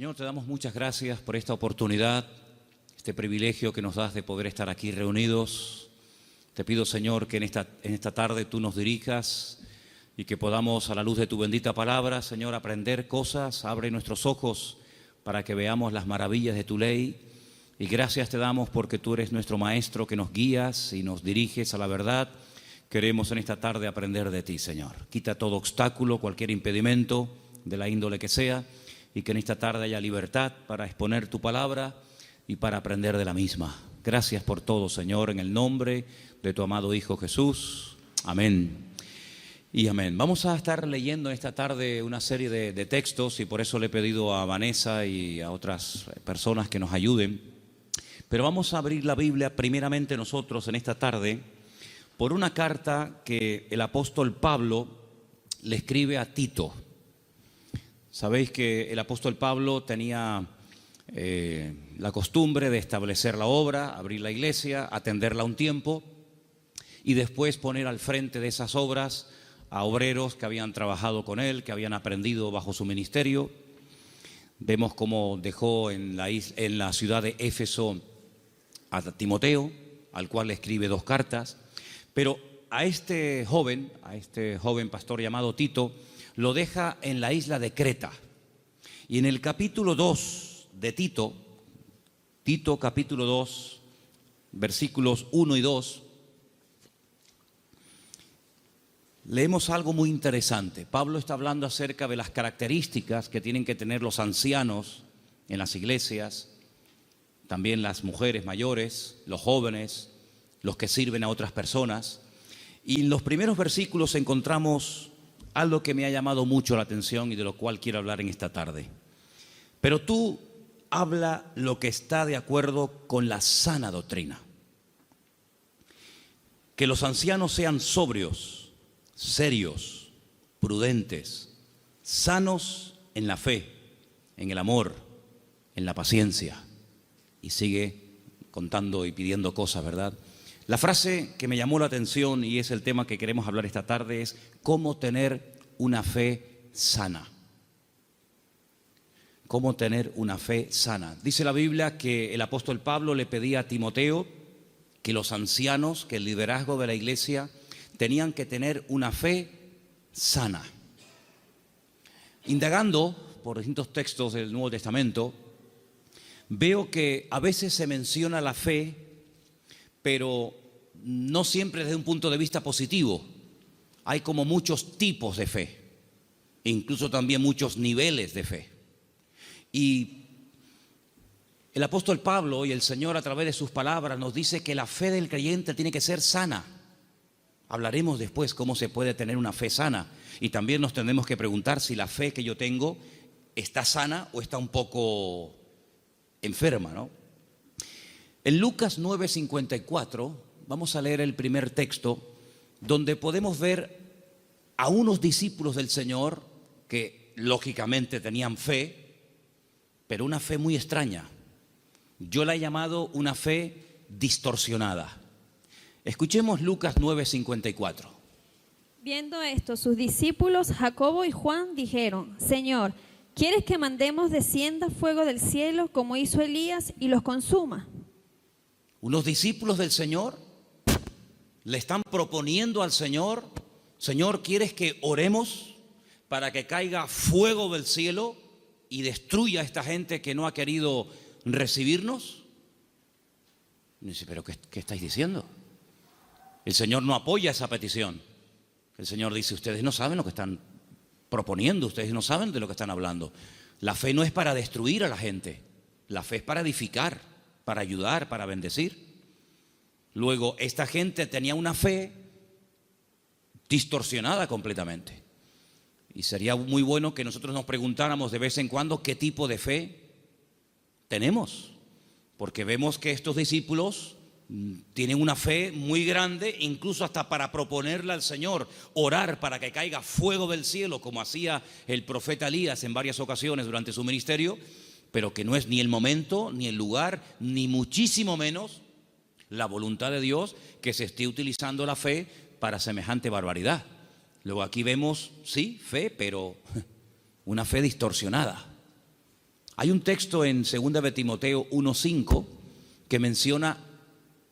Señor, te damos muchas gracias por esta oportunidad, este privilegio que nos das de poder estar aquí reunidos. Te pido, Señor, que en esta tarde tú nos dirijas y que podamos, a la luz de tu bendita palabra, Señor, aprender cosas. Abre nuestros ojos para que veamos las maravillas de tu ley. Y gracias te damos porque tú eres nuestro Maestro, que nos guías y nos diriges a la verdad. Queremos en esta tarde aprender de ti, Señor. Quita todo obstáculo, cualquier impedimento, de la índole que sea, y que en esta tarde haya libertad para exponer tu palabra y para aprender de la misma. Gracias por todo, Señor, en el nombre de tu amado Hijo Jesús. Amén y amén. Vamos a estar leyendo en esta tarde una serie de textos, y por eso le he pedido a Vanessa y a otras personas que nos ayuden. Pero vamos a abrir la Biblia primeramente nosotros en esta tarde por una carta que el apóstol Pablo le escribe a Tito. Sabéis que el apóstol Pablo tenía la costumbre de establecer la obra, abrir la iglesia, atenderla un tiempo y después poner al frente de esas obras a obreros que habían trabajado con él, que habían aprendido bajo su ministerio. Vemos cómo dejó en la ciudad de Éfeso a Timoteo, al cual le escribe 2 cartas, pero a este joven pastor llamado Tito, lo deja en la isla de Creta. Y en el capítulo 2 de Tito capítulo 2, versículos 1 y 2, leemos algo muy interesante. Pablo está hablando acerca de las características que tienen que tener los ancianos en las iglesias, también las mujeres mayores, los jóvenes, los que sirven a otras personas. Y en los primeros versículos encontramos algo que me ha llamado mucho la atención y de lo cual quiero hablar en esta tarde. Pero tú habla lo que está de acuerdo con la sana doctrina. Que los ancianos sean sobrios, serios, prudentes, sanos en la fe, en el amor, en la paciencia. Y sigue contando y pidiendo cosas, ¿verdad? La frase que me llamó la atención, y es el tema que queremos hablar esta tarde, es cómo tener una fe sana. Cómo tener una fe sana. Dice la Biblia que el apóstol Pablo le pedía a Timoteo que los ancianos, que el liderazgo de la iglesia, tenían que tener una fe sana. Indagando por distintos textos del Nuevo Testamento, veo que a veces se menciona la fe, pero no siempre desde un punto de vista positivo. Hay como muchos tipos de fe, incluso también muchos niveles de fe. Y el apóstol Pablo y el Señor, a través de sus palabras, nos dice que la fe del creyente tiene que ser sana. Hablaremos después cómo se puede tener una fe sana, y también nos tendremos que preguntar si la fe que yo tengo está sana o está un poco enferma, ¿no? En Lucas 9:54 vamos a leer el primer texto, donde podemos ver a unos discípulos del Señor que lógicamente tenían fe, pero una fe muy extraña. Yo la he llamado una fe distorsionada. Escuchemos Lucas 9:54. Viendo esto, sus discípulos Jacobo y Juan dijeron: Señor, ¿quieres que mandemos descienda fuego del cielo como hizo Elías y los consuma? Unos discípulos del Señor le están proponiendo al Señor: Señor, ¿quieres que oremos para que caiga fuego del cielo y destruya a esta gente que no ha querido recibirnos? Y dice: ¿pero qué estáis diciendo? El Señor no apoya esa petición. El Señor dice: ustedes no saben lo que están proponiendo, ustedes no saben de lo que están hablando. La fe no es para destruir a la gente, la fe es para edificar, para ayudar, para bendecir. Luego, esta gente tenía una fe distorsionada completamente. Y sería muy bueno que nosotros nos preguntáramos de vez en cuando qué tipo de fe tenemos. Porque vemos que estos discípulos tienen una fe muy grande, incluso hasta para proponerle al Señor orar para que caiga fuego del cielo, como hacía el profeta Elías en varias ocasiones durante su ministerio, pero que no es ni el momento, ni el lugar, ni muchísimo menos la voluntad de Dios que se esté utilizando la fe para semejante barbaridad. Luego aquí vemos, sí, fe, pero una fe distorsionada. Hay un texto en 2 de Timoteo 1:5 que menciona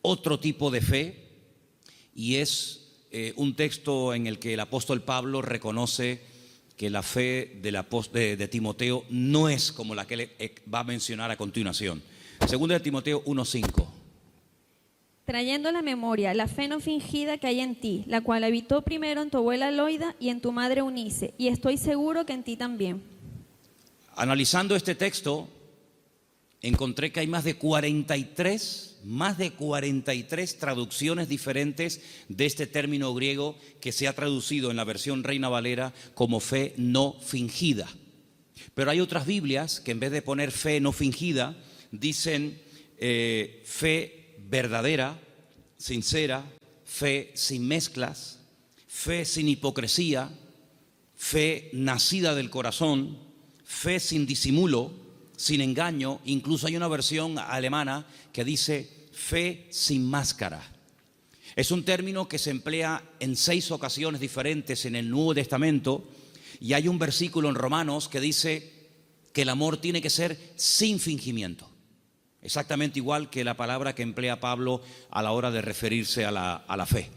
otro tipo de fe, y es un texto en el que el apóstol Pablo reconoce que la fe de Timoteo no es como la que él va a mencionar a continuación. 2 de Timoteo 1:5. Trayendo a la memoria la fe no fingida que hay en ti, la cual habitó primero en tu abuela Loida y en tu madre Eunice, y estoy seguro que en ti también. Analizando este texto, encontré que hay más de 43 traducciones diferentes de este término griego que se ha traducido en la versión Reina Valera como fe no fingida. Pero hay otras Biblias que en vez de poner fe no fingida, dicen fe verdadera, sincera, fe sin mezclas, fe sin hipocresía, fe nacida del corazón, fe sin disimulo, sin engaño. Incluso hay una versión alemana que dice fe sin máscara. Es un término que se emplea en 6 ocasiones diferentes en el Nuevo Testamento, y hay un versículo en Romanos que dice que el amor tiene que ser sin fingimiento. Exactamente igual que la palabra que emplea Pablo a la hora de referirse a la fe.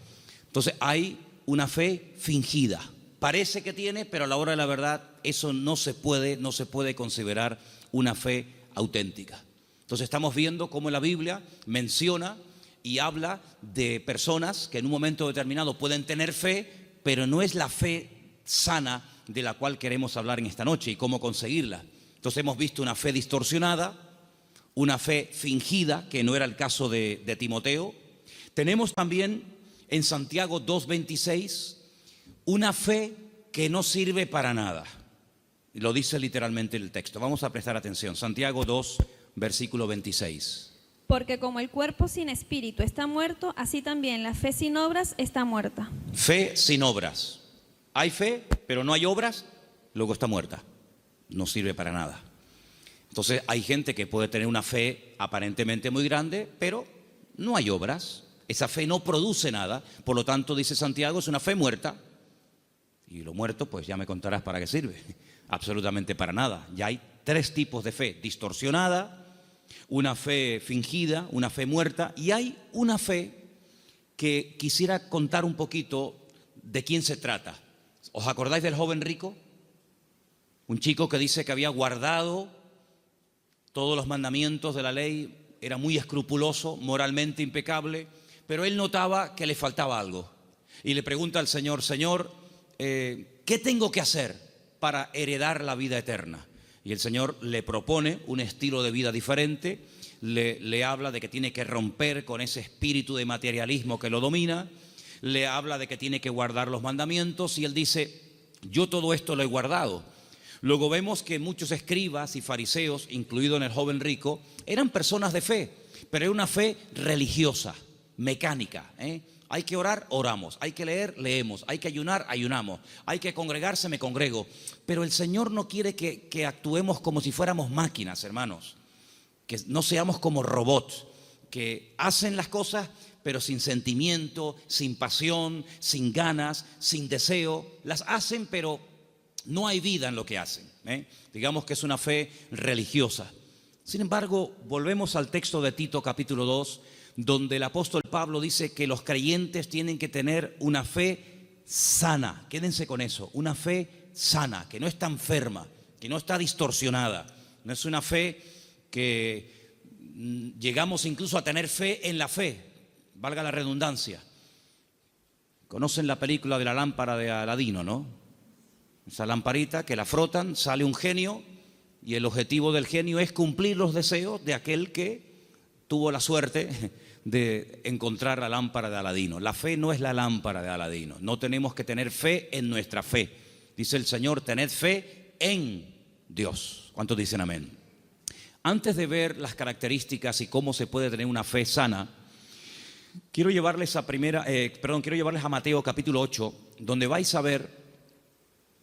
Entonces hay una fe fingida. Parece que tiene, pero a la hora de la verdad eso no se puede considerar una fe auténtica. Entonces estamos viendo cómo la Biblia menciona y habla de personas que en un momento determinado pueden tener fe, pero no es la fe sana de la cual queremos hablar en esta noche y cómo conseguirla. Entonces hemos visto una fe distorsionada, una fe fingida, que no era el caso de Timoteo. Tenemos también en Santiago 2:26 una fe que no sirve para nada. Y lo dice literalmente el texto. Vamos a prestar atención. Santiago 2, versículo 26. Porque como el cuerpo sin espíritu está muerto, así también la fe sin obras está muerta. Fe sin obras. Hay fe, pero no hay obras, luego está muerta. No sirve para nada. Entonces hay gente que puede tener una fe aparentemente muy grande, pero no hay obras. Esa fe no produce nada. Por lo tanto, dice Santiago, es una fe muerta. Y lo muerto, pues ya me contarás para qué sirve. Absolutamente para nada. Ya hay 3 tipos de fe: distorsionada, una fe fingida, una fe muerta, y hay una fe que quisiera contar un poquito de quién se trata. ¿Os acordáis del joven rico? Un chico que dice que había guardado todos los mandamientos de la ley, era muy escrupuloso, moralmente impecable, pero él notaba que le faltaba algo. Y le pregunta al Señor: Señor, ¿qué tengo que hacer para heredar la vida eterna? Y el Señor le propone un estilo de vida diferente, le habla de que tiene que romper con ese espíritu de materialismo que lo domina, le habla de que tiene que guardar los mandamientos, y él dice: yo todo esto lo he guardado. Luego vemos que muchos escribas y fariseos, incluido en el joven rico, eran personas de fe, pero era una fe religiosa, mecánica. Hay que orar, oramos. Hay que leer, leemos. Hay que ayunar, ayunamos. Hay que congregarse, me congrego. Pero el Señor no quiere que actuemos como si fuéramos máquinas, hermanos. Que no seamos como robots, que hacen las cosas pero sin sentimiento, sin pasión, sin ganas, sin deseo. Las hacen, pero no hay vida en lo que hacen. Digamos que es una fe religiosa. Sin embargo, volvemos al texto de Tito capítulo 2, donde el apóstol Pablo dice que los creyentes tienen que tener una fe sana. Quédense con eso, una fe sana, que no está enferma, que no está distorsionada. No es una fe que llegamos incluso a tener fe en la fe, valga la redundancia. Conocen la película de la lámpara de Aladino, ¿no? Esa lamparita que la frotan, sale un genio, y el objetivo del genio es cumplir los deseos de aquel que tuvo la suerte de encontrar la lámpara de Aladino. La fe no es la lámpara de Aladino. No tenemos que tener fe en nuestra fe. Dice el Señor: tened fe en Dios. ¿Cuántos dicen amén? Antes de ver las características y cómo se puede tener una fe sana, quiero llevarles a Mateo capítulo 8, donde vais a ver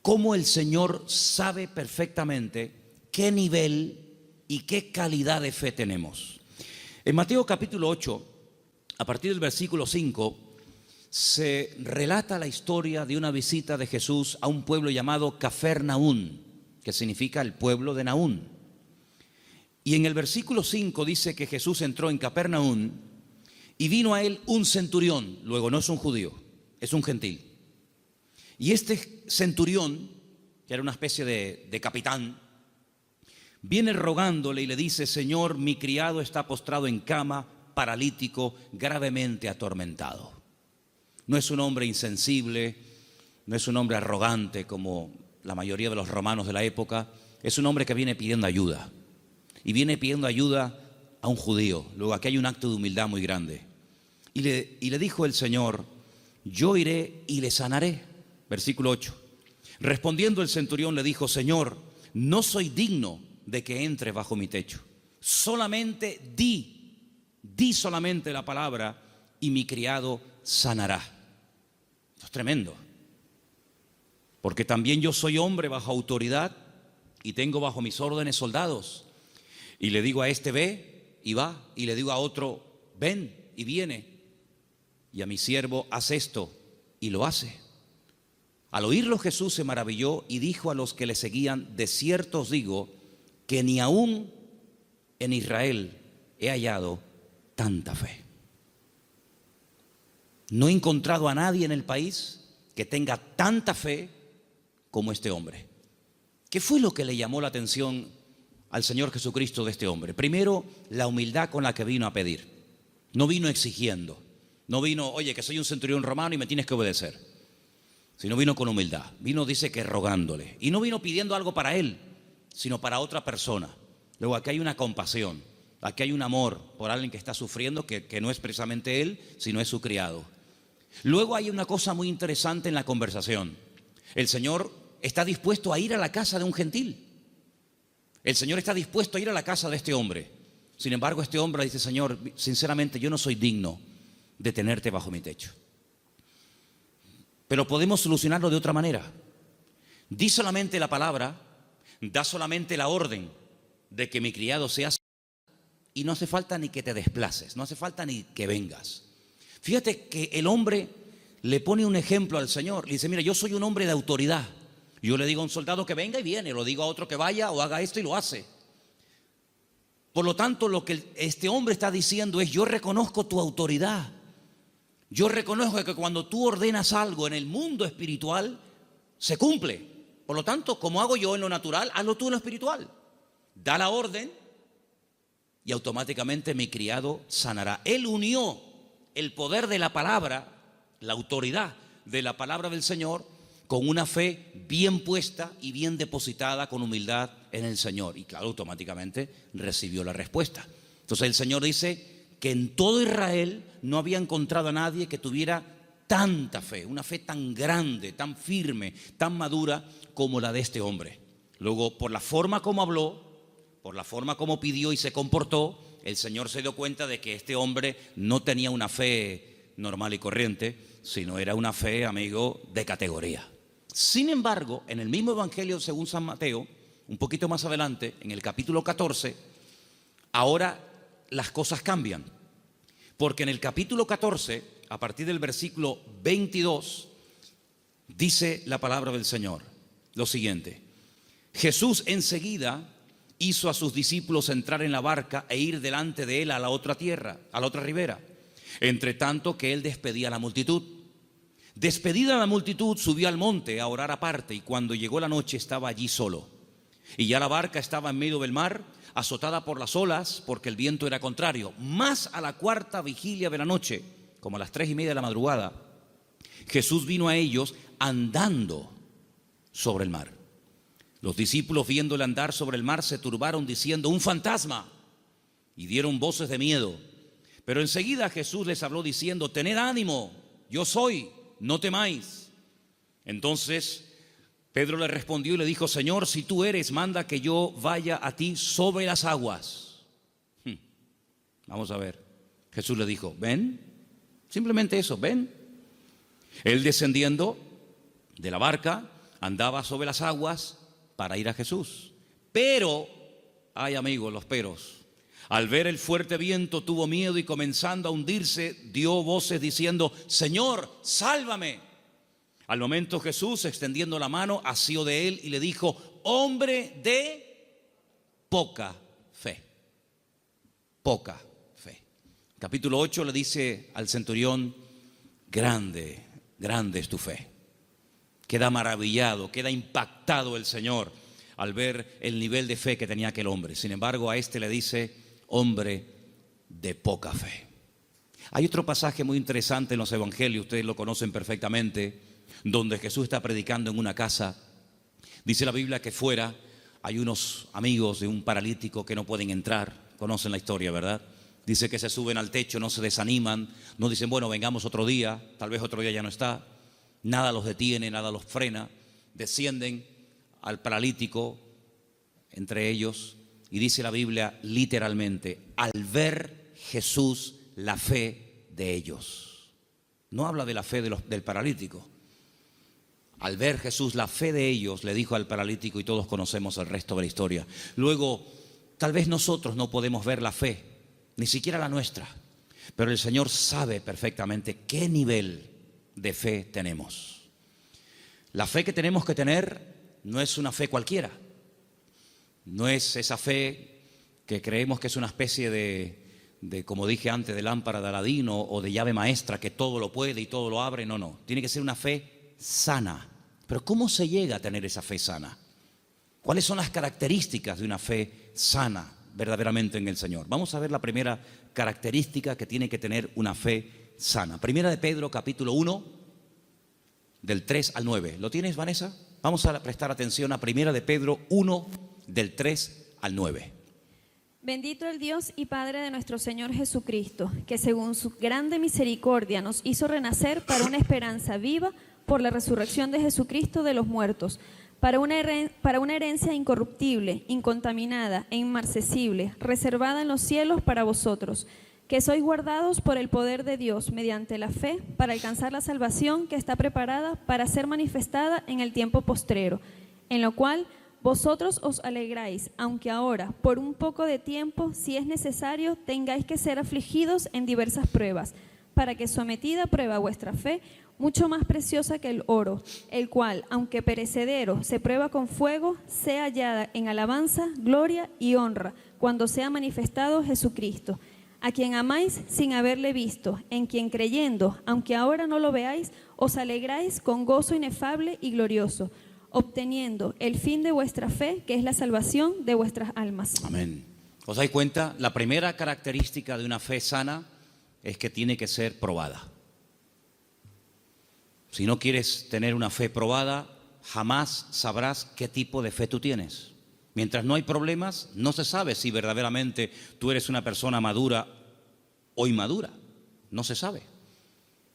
cómo el Señor sabe perfectamente qué nivel y qué calidad de fe tenemos. En Mateo capítulo 8, a partir del versículo 5, se relata la historia de una visita de Jesús a un pueblo llamado Cafarnaún, que significa el pueblo de Naún. Y en el versículo 5 dice que Jesús entró en Capernaum y vino a él un centurión. Luego no es un judío, es un gentil. Y este centurión, que era una especie de capitán, viene rogándole y le dice: Señor, mi criado está postrado en cama, paralítico, gravemente atormentado. No es un hombre insensible, no es un hombre arrogante como la mayoría de los romanos de la época. Es un hombre que viene pidiendo ayuda. Y viene pidiendo ayuda a un judío. Luego aquí hay un acto de humildad muy grande. Y le dijo el Señor: yo iré y le sanaré. Versículo 8. Respondiendo el centurión le dijo: Señor, no soy digno de que entre bajo mi techo. Solamente di solamente la palabra y mi criado sanará. Esto es tremendo. Porque también yo soy hombre bajo autoridad y tengo bajo mis órdenes soldados. Y le digo a este: ve y va. Y le digo a otro: ven y viene. Y a mi siervo: haz esto, y lo hace. Al oírlo Jesús se maravilló y dijo a los que le seguían: de cierto os digo que ni aún en Israel he hallado tanta fe. No he encontrado a nadie en el país que tenga tanta fe como este hombre. ¿Qué fue lo que le llamó la atención al Señor Jesucristo de este hombre? Primero, la humildad con la que vino a pedir. No vino exigiendo. No vino: oye, que soy un centurión romano y me tienes que obedecer. Sino vino con humildad. Vino, dice, que rogándole. Y no vino pidiendo algo para él, sino para otra persona. Luego aquí hay una compasión. Aquí hay un amor por alguien que está sufriendo, que no es precisamente él, sino es su criado. Luego hay una cosa muy interesante en la conversación. El Señor está dispuesto a ir a la casa de un gentil. El Señor está dispuesto a ir a la casa de este hombre. Sin embargo, este hombre dice: Señor, sinceramente yo no soy digno de tenerte bajo mi techo. Pero podemos solucionarlo de otra manera. Di solamente la palabra, da solamente la orden de que mi criado sea sanado, y no hace falta ni que te desplaces, no hace falta ni que vengas. Fíjate que el hombre le pone un ejemplo al Señor. Le dice: mira, yo soy un hombre de autoridad. Yo le digo a un soldado que venga y viene, lo digo a otro que vaya o haga esto y lo hace. Por lo tanto, lo que este hombre está diciendo es: yo reconozco tu autoridad. Yo reconozco que cuando tú ordenas algo en el mundo espiritual, se cumple. Por lo tanto, como hago yo en lo natural, hazlo tú en lo espiritual. Da la orden y automáticamente mi criado sanará. Él unió el poder de la palabra, la autoridad de la palabra del Señor, con una fe bien puesta y bien depositada con humildad en el Señor. Y claro, automáticamente recibió la respuesta. Entonces el Señor dice que en todo Israel no había encontrado a nadie que tuviera tanta fe, una fe tan grande, tan firme, tan madura como la de este hombre. Luego, por la forma como habló, por la forma como pidió y se comportó, el Señor se dio cuenta de que este hombre no tenía una fe normal y corriente, sino era una fe, amigo, de categoría. Sin embargo, en el mismo Evangelio según San Mateo, un poquito más adelante, en el capítulo 14, ahora las cosas cambian. Porque en el capítulo 14, a partir del versículo 22, dice la palabra del Señor lo siguiente: Jesús enseguida hizo a sus discípulos entrar en la barca e ir delante de él a la otra tierra, a la otra ribera, entre tanto que él despedía a la multitud. Despedida la multitud, subió al monte a orar aparte, y cuando llegó la noche estaba allí solo. Y ya la barca estaba en medio del mar, azotada por las olas, porque el viento era contrario. Más a la cuarta vigilia de la noche, como a las 3:30 de la madrugada, Jesús vino a ellos andando sobre el mar. Los discípulos, viéndole andar sobre el mar, se turbaron diciendo: un fantasma, y dieron voces de miedo. Pero enseguida Jesús les habló diciendo: tened ánimo, yo soy, no temáis. Entonces Pedro le respondió y le dijo: Señor, si tú eres, manda que yo vaya a ti sobre las aguas. Vamos a ver. Jesús le dijo: ven. Simplemente eso, ven. Él, descendiendo de la barca, andaba sobre las aguas para ir a Jesús. Pero, ay amigos, los peros. Al ver el fuerte viento tuvo miedo y, comenzando a hundirse, dio voces diciendo: Señor, sálvame. Al momento Jesús, extendiendo la mano, asió de él y le dijo: hombre de poca fe. poca fe. Capítulo 8 le dice al centurión, grande, grande es tu fe. Queda maravillado, queda impactado el Señor al ver el nivel de fe que tenía aquel hombre. Sin embargo, a este le dice, hombre de poca fe. Hay otro pasaje muy interesante en los evangelios, ustedes lo conocen perfectamente, donde Jesús está predicando en una casa. Dice la Biblia que fuera hay unos amigos de un paralítico que no pueden entrar. Conocen la historia, ¿verdad? Dice que se suben al techo, no se desaniman, no dicen, bueno, vengamos otro día, tal vez otro día ya no está. Nada los detiene, nada los frena. Descienden al paralítico entre ellos y dice la Biblia literalmente, al ver Jesús la fe de ellos. No habla de la fe del paralítico. Al ver Jesús la fe de ellos, le dijo al paralítico, y todos conocemos el resto de la historia. Luego, tal vez nosotros no podemos ver la fe, ni siquiera la nuestra, pero el Señor sabe perfectamente qué nivel de fe tenemos. La fe que tenemos que tener no es una fe cualquiera. No es esa fe que creemos que es una especie de, como dije antes, de lámpara de Aladín o de llave maestra que todo lo puede y todo lo abre. No, no. Tiene que ser una fe sana. Pero ¿cómo se llega a tener esa fe sana? ¿Cuáles son las características de una fe sana verdaderamente en el Señor? Vamos a ver la primera característica que tiene que tener una fe sana. Primera de Pedro, capítulo 1, del 3 al 9. ¿Lo tienes, Vanessa? Vamos a prestar atención a Primera de Pedro 1, del 3 al 9. Bendito el Dios y Padre de nuestro Señor Jesucristo, que según su grande misericordia nos hizo renacer para una esperanza viva por la resurrección de Jesucristo de los muertos, para una herencia incorruptible, incontaminada e inmarcesible, reservada en los cielos para vosotros, que sois guardados por el poder de Dios mediante la fe para alcanzar la salvación que está preparada para ser manifestada en el tiempo postrero, en lo cual vosotros os alegráis, aunque ahora, por un poco de tiempo, si es necesario, tengáis que ser afligidos en diversas pruebas, para que sometida a prueba vuestra fe, mucho más preciosa que el oro, el cual, aunque perecedero, se prueba con fuego, sea hallada en alabanza, gloria y honra, cuando sea manifestado Jesucristo, a quien amáis sin haberle visto, en quien creyendo, aunque ahora no lo veáis, os alegráis con gozo inefable y glorioso, obteniendo el fin de vuestra fe, que es la salvación de vuestras almas. Amén. ¿Os dais cuenta? La primera característica de una fe sana es que tiene que ser probada. Si no quieres tener una fe probada, jamás sabrás qué tipo de fe tú tienes. Mientras no hay problemas, no se sabe si verdaderamente tú eres una persona madura o inmadura. No se sabe.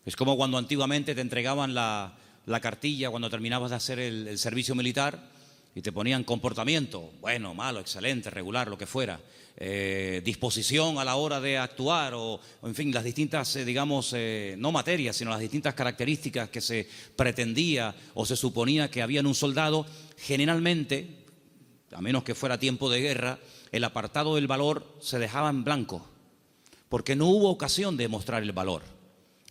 Es como cuando antiguamente te entregaban la cartilla cuando terminabas de hacer el servicio militar y te ponían comportamiento, bueno, malo, excelente, regular, lo que fuera, disposición a la hora de actuar o en fin, las distintas, digamos, no materias, sino las distintas características que se pretendía o se suponía que había en un soldado. Generalmente, a menos que fuera tiempo de guerra, el apartado del valor se dejaba en blanco, porque no hubo ocasión de mostrar el valor.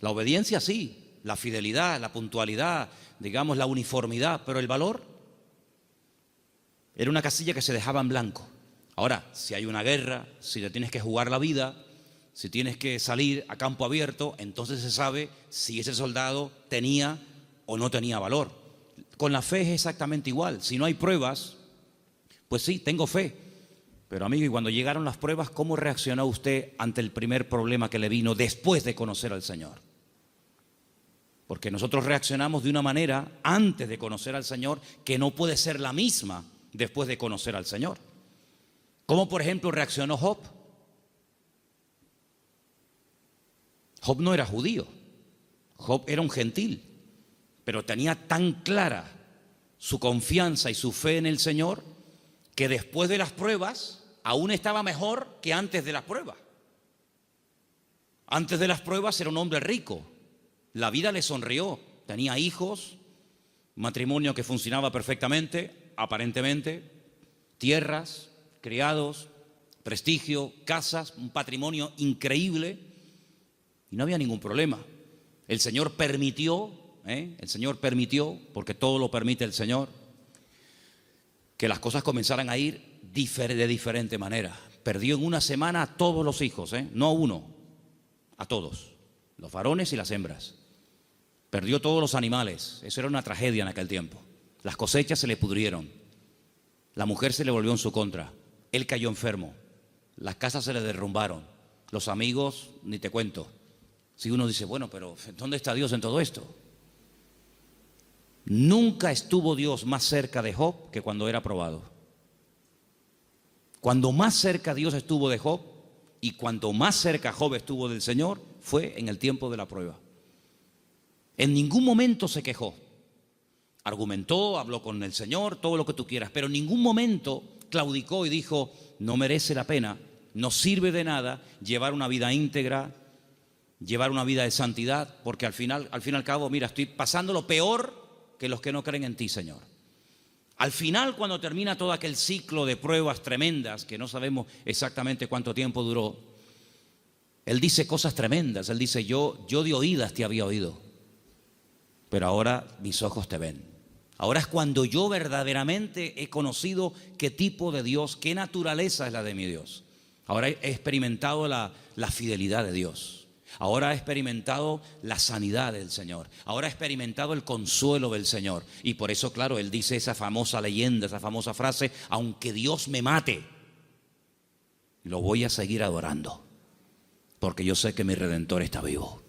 La obediencia sí, la fidelidad, la puntualidad, digamos la uniformidad, pero el valor era una casilla que se dejaba en blanco. Ahora, si hay una guerra, si te tienes que jugar la vida, si tienes que salir a campo abierto, entonces se sabe si ese soldado tenía o no tenía valor. Con la fe es exactamente igual. Si no hay pruebas, pues sí, tengo fe. Pero amigo, y cuando llegaron las pruebas, ¿cómo reaccionó usted ante el primer problema que le vino después de conocer al Señor? Porque nosotros reaccionamos de una manera antes de conocer al Señor que no puede ser la misma después de conocer al Señor. ¿Cómo, por ejemplo, reaccionó Job? Job no era judío, Job era un gentil, pero tenía tan clara su confianza y su fe en el Señor que después de las pruebas aún estaba mejor que antes de las pruebas. Antes de las pruebas era un hombre rico, la vida le sonrió, tenía hijos, matrimonio que funcionaba perfectamente, aparentemente, tierras, criados, prestigio, casas, un patrimonio increíble y no había ningún problema. El Señor permitió, porque todo lo permite el Señor, que las cosas comenzaran a ir de diferente manera. perdió en una semana a todos los hijos, no a uno, a todos, los varones y las hembras. Perdió todos los animales. Eso era una tragedia en aquel tiempo. Las cosechas se le pudrieron. La mujer se le volvió en su contra. Él cayó enfermo. Las casas se le derrumbaron. Los amigos, ni te cuento. Si uno dice, bueno, pero ¿dónde está Dios en todo esto? Nunca estuvo Dios más cerca de Job que cuando era probado. Cuando más cerca Dios estuvo de Job y cuanto más cerca Job estuvo del Señor fue en el tiempo de la prueba. En ningún momento se quejó. Argumentó, habló con el Señor, todo lo que tú quieras, pero en ningún momento claudicó y dijo, no merece la pena, no sirve de nada llevar una vida íntegra, llevar una vida de santidad, porque al fin y al cabo, mira, estoy pasando lo peor que los que no creen en ti, Señor. Al final, cuando termina todo aquel ciclo de pruebas tremendas, que no sabemos exactamente cuánto tiempo duró, Él dice cosas tremendas. Él dice, yo de oídas te había oído, pero ahora mis ojos te ven. Ahora es cuando yo verdaderamente he conocido qué tipo de Dios, qué naturaleza es la de mi Dios. Ahora he experimentado la fidelidad de Dios. Ahora he experimentado la sanidad del Señor. Ahora he experimentado el consuelo del Señor. Y por eso, claro, Él dice esa famosa leyenda, esa famosa frase, aunque Dios me mate, lo voy a seguir adorando, porque yo sé que mi Redentor está vivo.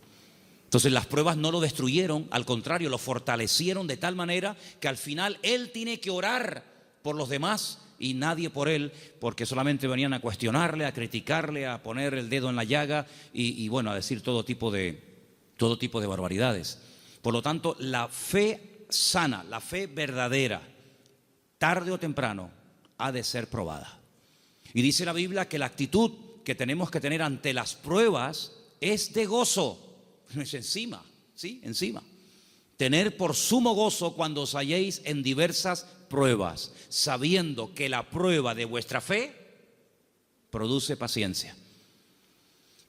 Entonces las pruebas no lo destruyeron, al contrario, lo fortalecieron de tal manera que al final Él tiene que orar por los demás y nadie por Él, porque solamente venían a cuestionarle, a criticarle, a poner el dedo en la llaga y bueno, a decir todo tipo de barbaridades. Por lo tanto, la fe sana, la fe verdadera, tarde o temprano, ha de ser probada. Y dice la Biblia que la actitud que tenemos que tener ante las pruebas es de gozo. No es encima, ¿sí? Encima. Tener por sumo gozo cuando os halléis en diversas pruebas, sabiendo que la prueba de vuestra fe produce paciencia.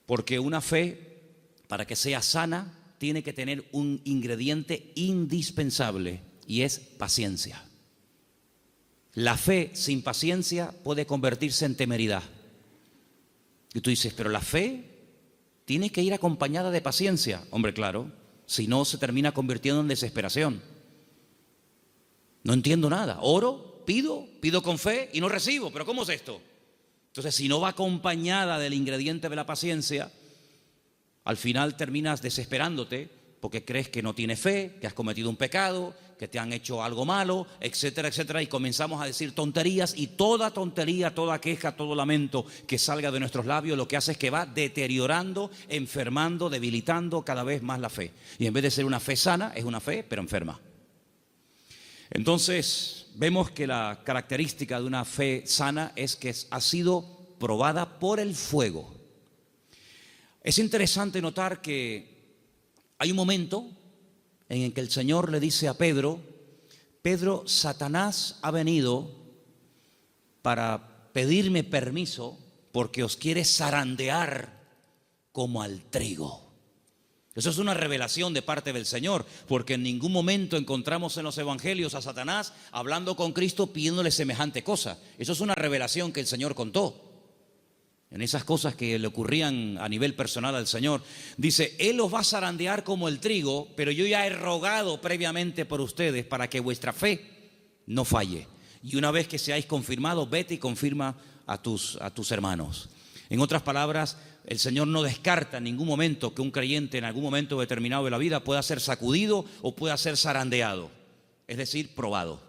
Porque una fe, para que sea sana, tiene que tener un ingrediente indispensable y es paciencia. La fe sin paciencia puede convertirse en temeridad. Y tú dices, pero la fe tiene que ir acompañada de paciencia. Hombre, claro, si no se termina convirtiendo en desesperación. No entiendo nada. Oro, pido con fe y no recibo. ¿Pero cómo es esto? Entonces, si no va acompañada del ingrediente de la paciencia, al final terminas desesperándote porque crees que no tienes fe, que has cometido un pecado, que te han hecho algo malo, etcétera, etcétera, y comenzamos a decir tonterías, y toda tontería, toda queja, todo lamento que salga de nuestros labios lo que hace es que va deteriorando, enfermando, debilitando cada vez más la fe. Y en vez de ser una fe sana, es una fe pero enferma. Entonces vemos que la característica de una fe sana es que ha sido probada por el fuego. Es interesante notar que hay un momento en el que el Señor le dice a Pedro, Pedro, Satanás ha venido para pedirme permiso porque os quiere zarandear como al trigo. Eso es una revelación de parte del Señor, porque en ningún momento encontramos en los evangelios a Satanás hablando con Cristo pidiéndole semejante cosa. Eso es una revelación que el Señor contó. En esas cosas que le ocurrían a nivel personal al Señor, dice, Él os va a zarandear como el trigo, pero yo ya he rogado previamente por ustedes para que vuestra fe no falle. Y una vez que seáis confirmados, vete y confirma a tus hermanos. En otras palabras, el Señor no descarta en ningún momento que un creyente en algún momento determinado de la vida pueda ser sacudido o pueda ser zarandeado, es decir, probado.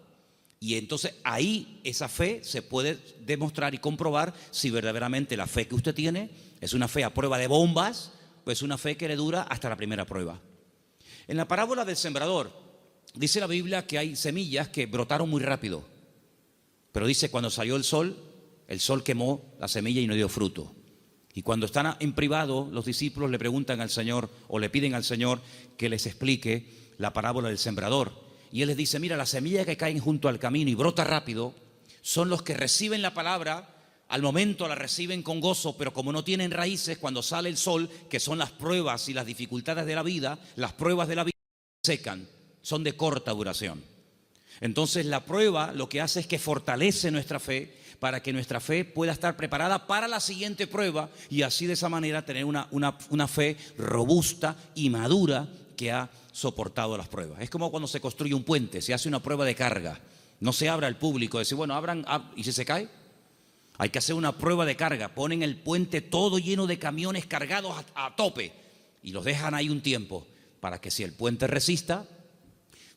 Y entonces ahí esa fe se puede demostrar y comprobar si verdaderamente la fe que usted tiene es una fe a prueba de bombas o es una fe que le dura hasta la primera prueba. En la parábola del sembrador dice la Biblia que hay semillas que brotaron muy rápido, pero dice cuando salió el sol quemó la semilla y no dio fruto. Y cuando están en privado, los discípulos le preguntan al Señor o le piden al Señor que les explique la parábola del sembrador. Y Él les dice, mira, las semillas que caen junto al camino y brota rápido son los que reciben la palabra, al momento la reciben con gozo, pero como no tienen raíces, cuando sale el sol, que son las pruebas y las dificultades de la vida, las pruebas de la vida secan, son de corta duración. Entonces la prueba lo que hace es que fortalece nuestra fe para que nuestra fe pueda estar preparada para la siguiente prueba y así de esa manera tener una fe robusta y madura que ha soportado las pruebas. Es como cuando se construye un puente, se hace una prueba de carga. No se abre al público, decir, bueno, abran, ¿y si se cae? Hay que hacer una prueba de carga. Ponen el puente todo lleno de camiones cargados a tope y los dejan ahí un tiempo para que si el puente resista,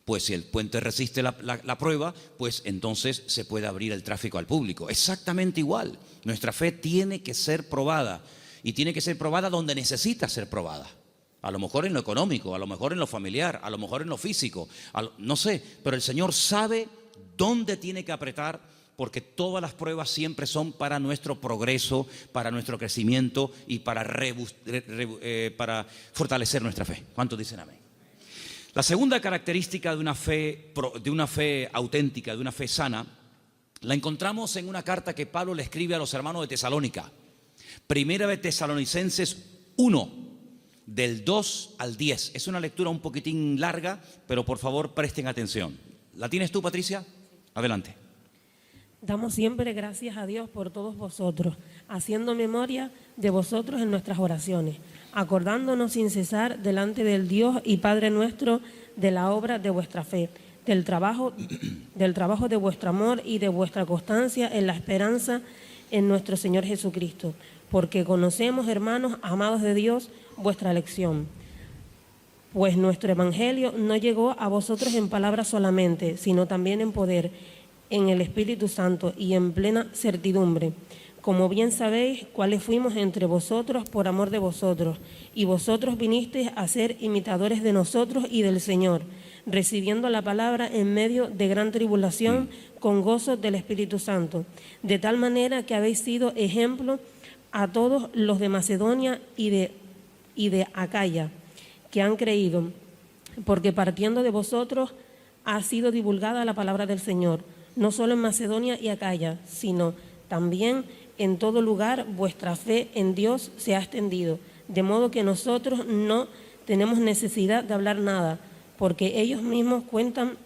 pues si el puente resiste la prueba, pues entonces se puede abrir el tráfico al público. Exactamente igual. Nuestra fe tiene que ser probada y tiene que ser probada donde necesita ser probada. A lo mejor en lo económico, a lo mejor en lo familiar, a lo mejor en lo físico, no sé, pero el Señor sabe dónde tiene que apretar, porque todas las pruebas siempre son para nuestro progreso, para nuestro crecimiento y para fortalecer nuestra fe. ¿Cuántos dicen amén? La segunda característica de una fe auténtica, de una fe sana, la encontramos en una carta que Pablo le escribe a los hermanos de Tesalónica. Primera de Tesalonicenses 1, del 2 al 10. Es una lectura un poquitín larga, pero por favor presten atención. ¿La tienes tú, Patricia? Adelante. Damos siempre gracias a Dios por todos vosotros, haciendo memoria de vosotros en nuestras oraciones, acordándonos sin cesar delante del Dios y Padre nuestro de la obra de vuestra fe, del trabajo de vuestro amor y de vuestra constancia en la esperanza en nuestro Señor Jesucristo, porque conocemos, hermanos amados de Dios, vuestra elección. Pues nuestro evangelio no llegó a vosotros en palabras solamente, sino también en poder, en el Espíritu Santo y en plena certidumbre. Como bien sabéis, cuáles fuimos entre vosotros por amor de vosotros, y vosotros vinisteis a ser imitadores de nosotros y del Señor, recibiendo la palabra en medio de gran tribulación con gozo del Espíritu Santo, de tal manera que habéis sido ejemplo a todos los de Macedonia y de Acaya, que han creído, porque partiendo de vosotros ha sido divulgada la palabra del Señor, no solo en Macedonia y Acaya, sino también en todo lugar vuestra fe en Dios se ha extendido, de modo que nosotros no tenemos necesidad de hablar nada, porque ellos mismos cuentan,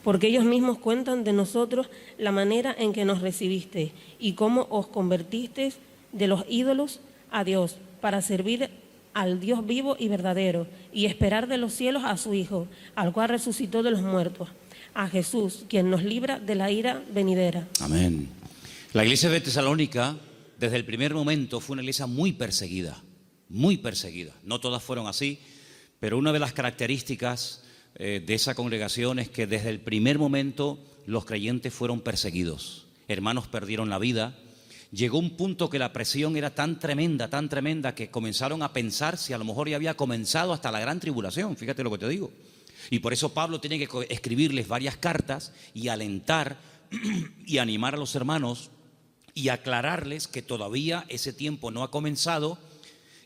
porque ellos mismos cuentan de nosotros la manera en que nos recibisteis y cómo os convertisteis de los ídolos a Dios, para servir al Dios vivo y verdadero, y esperar de los cielos a su Hijo, al cual resucitó de los muertos, a Jesús, quien nos libra de la ira venidera. Amén. La iglesia de Tesalónica, desde el primer momento, fue una iglesia muy perseguida, muy perseguida. No todas fueron así, pero una de las características de esa congregación es que desde el primer momento los creyentes fueron perseguidos. Hermanos perdieron la vida. Llegó un punto que la presión era tan tremenda, que comenzaron a pensar si a lo mejor ya había comenzado hasta la gran tribulación. Fíjate lo que te digo. Y por eso Pablo tiene que escribirles varias cartas y alentar y animar a los hermanos y aclararles que todavía ese tiempo no ha comenzado,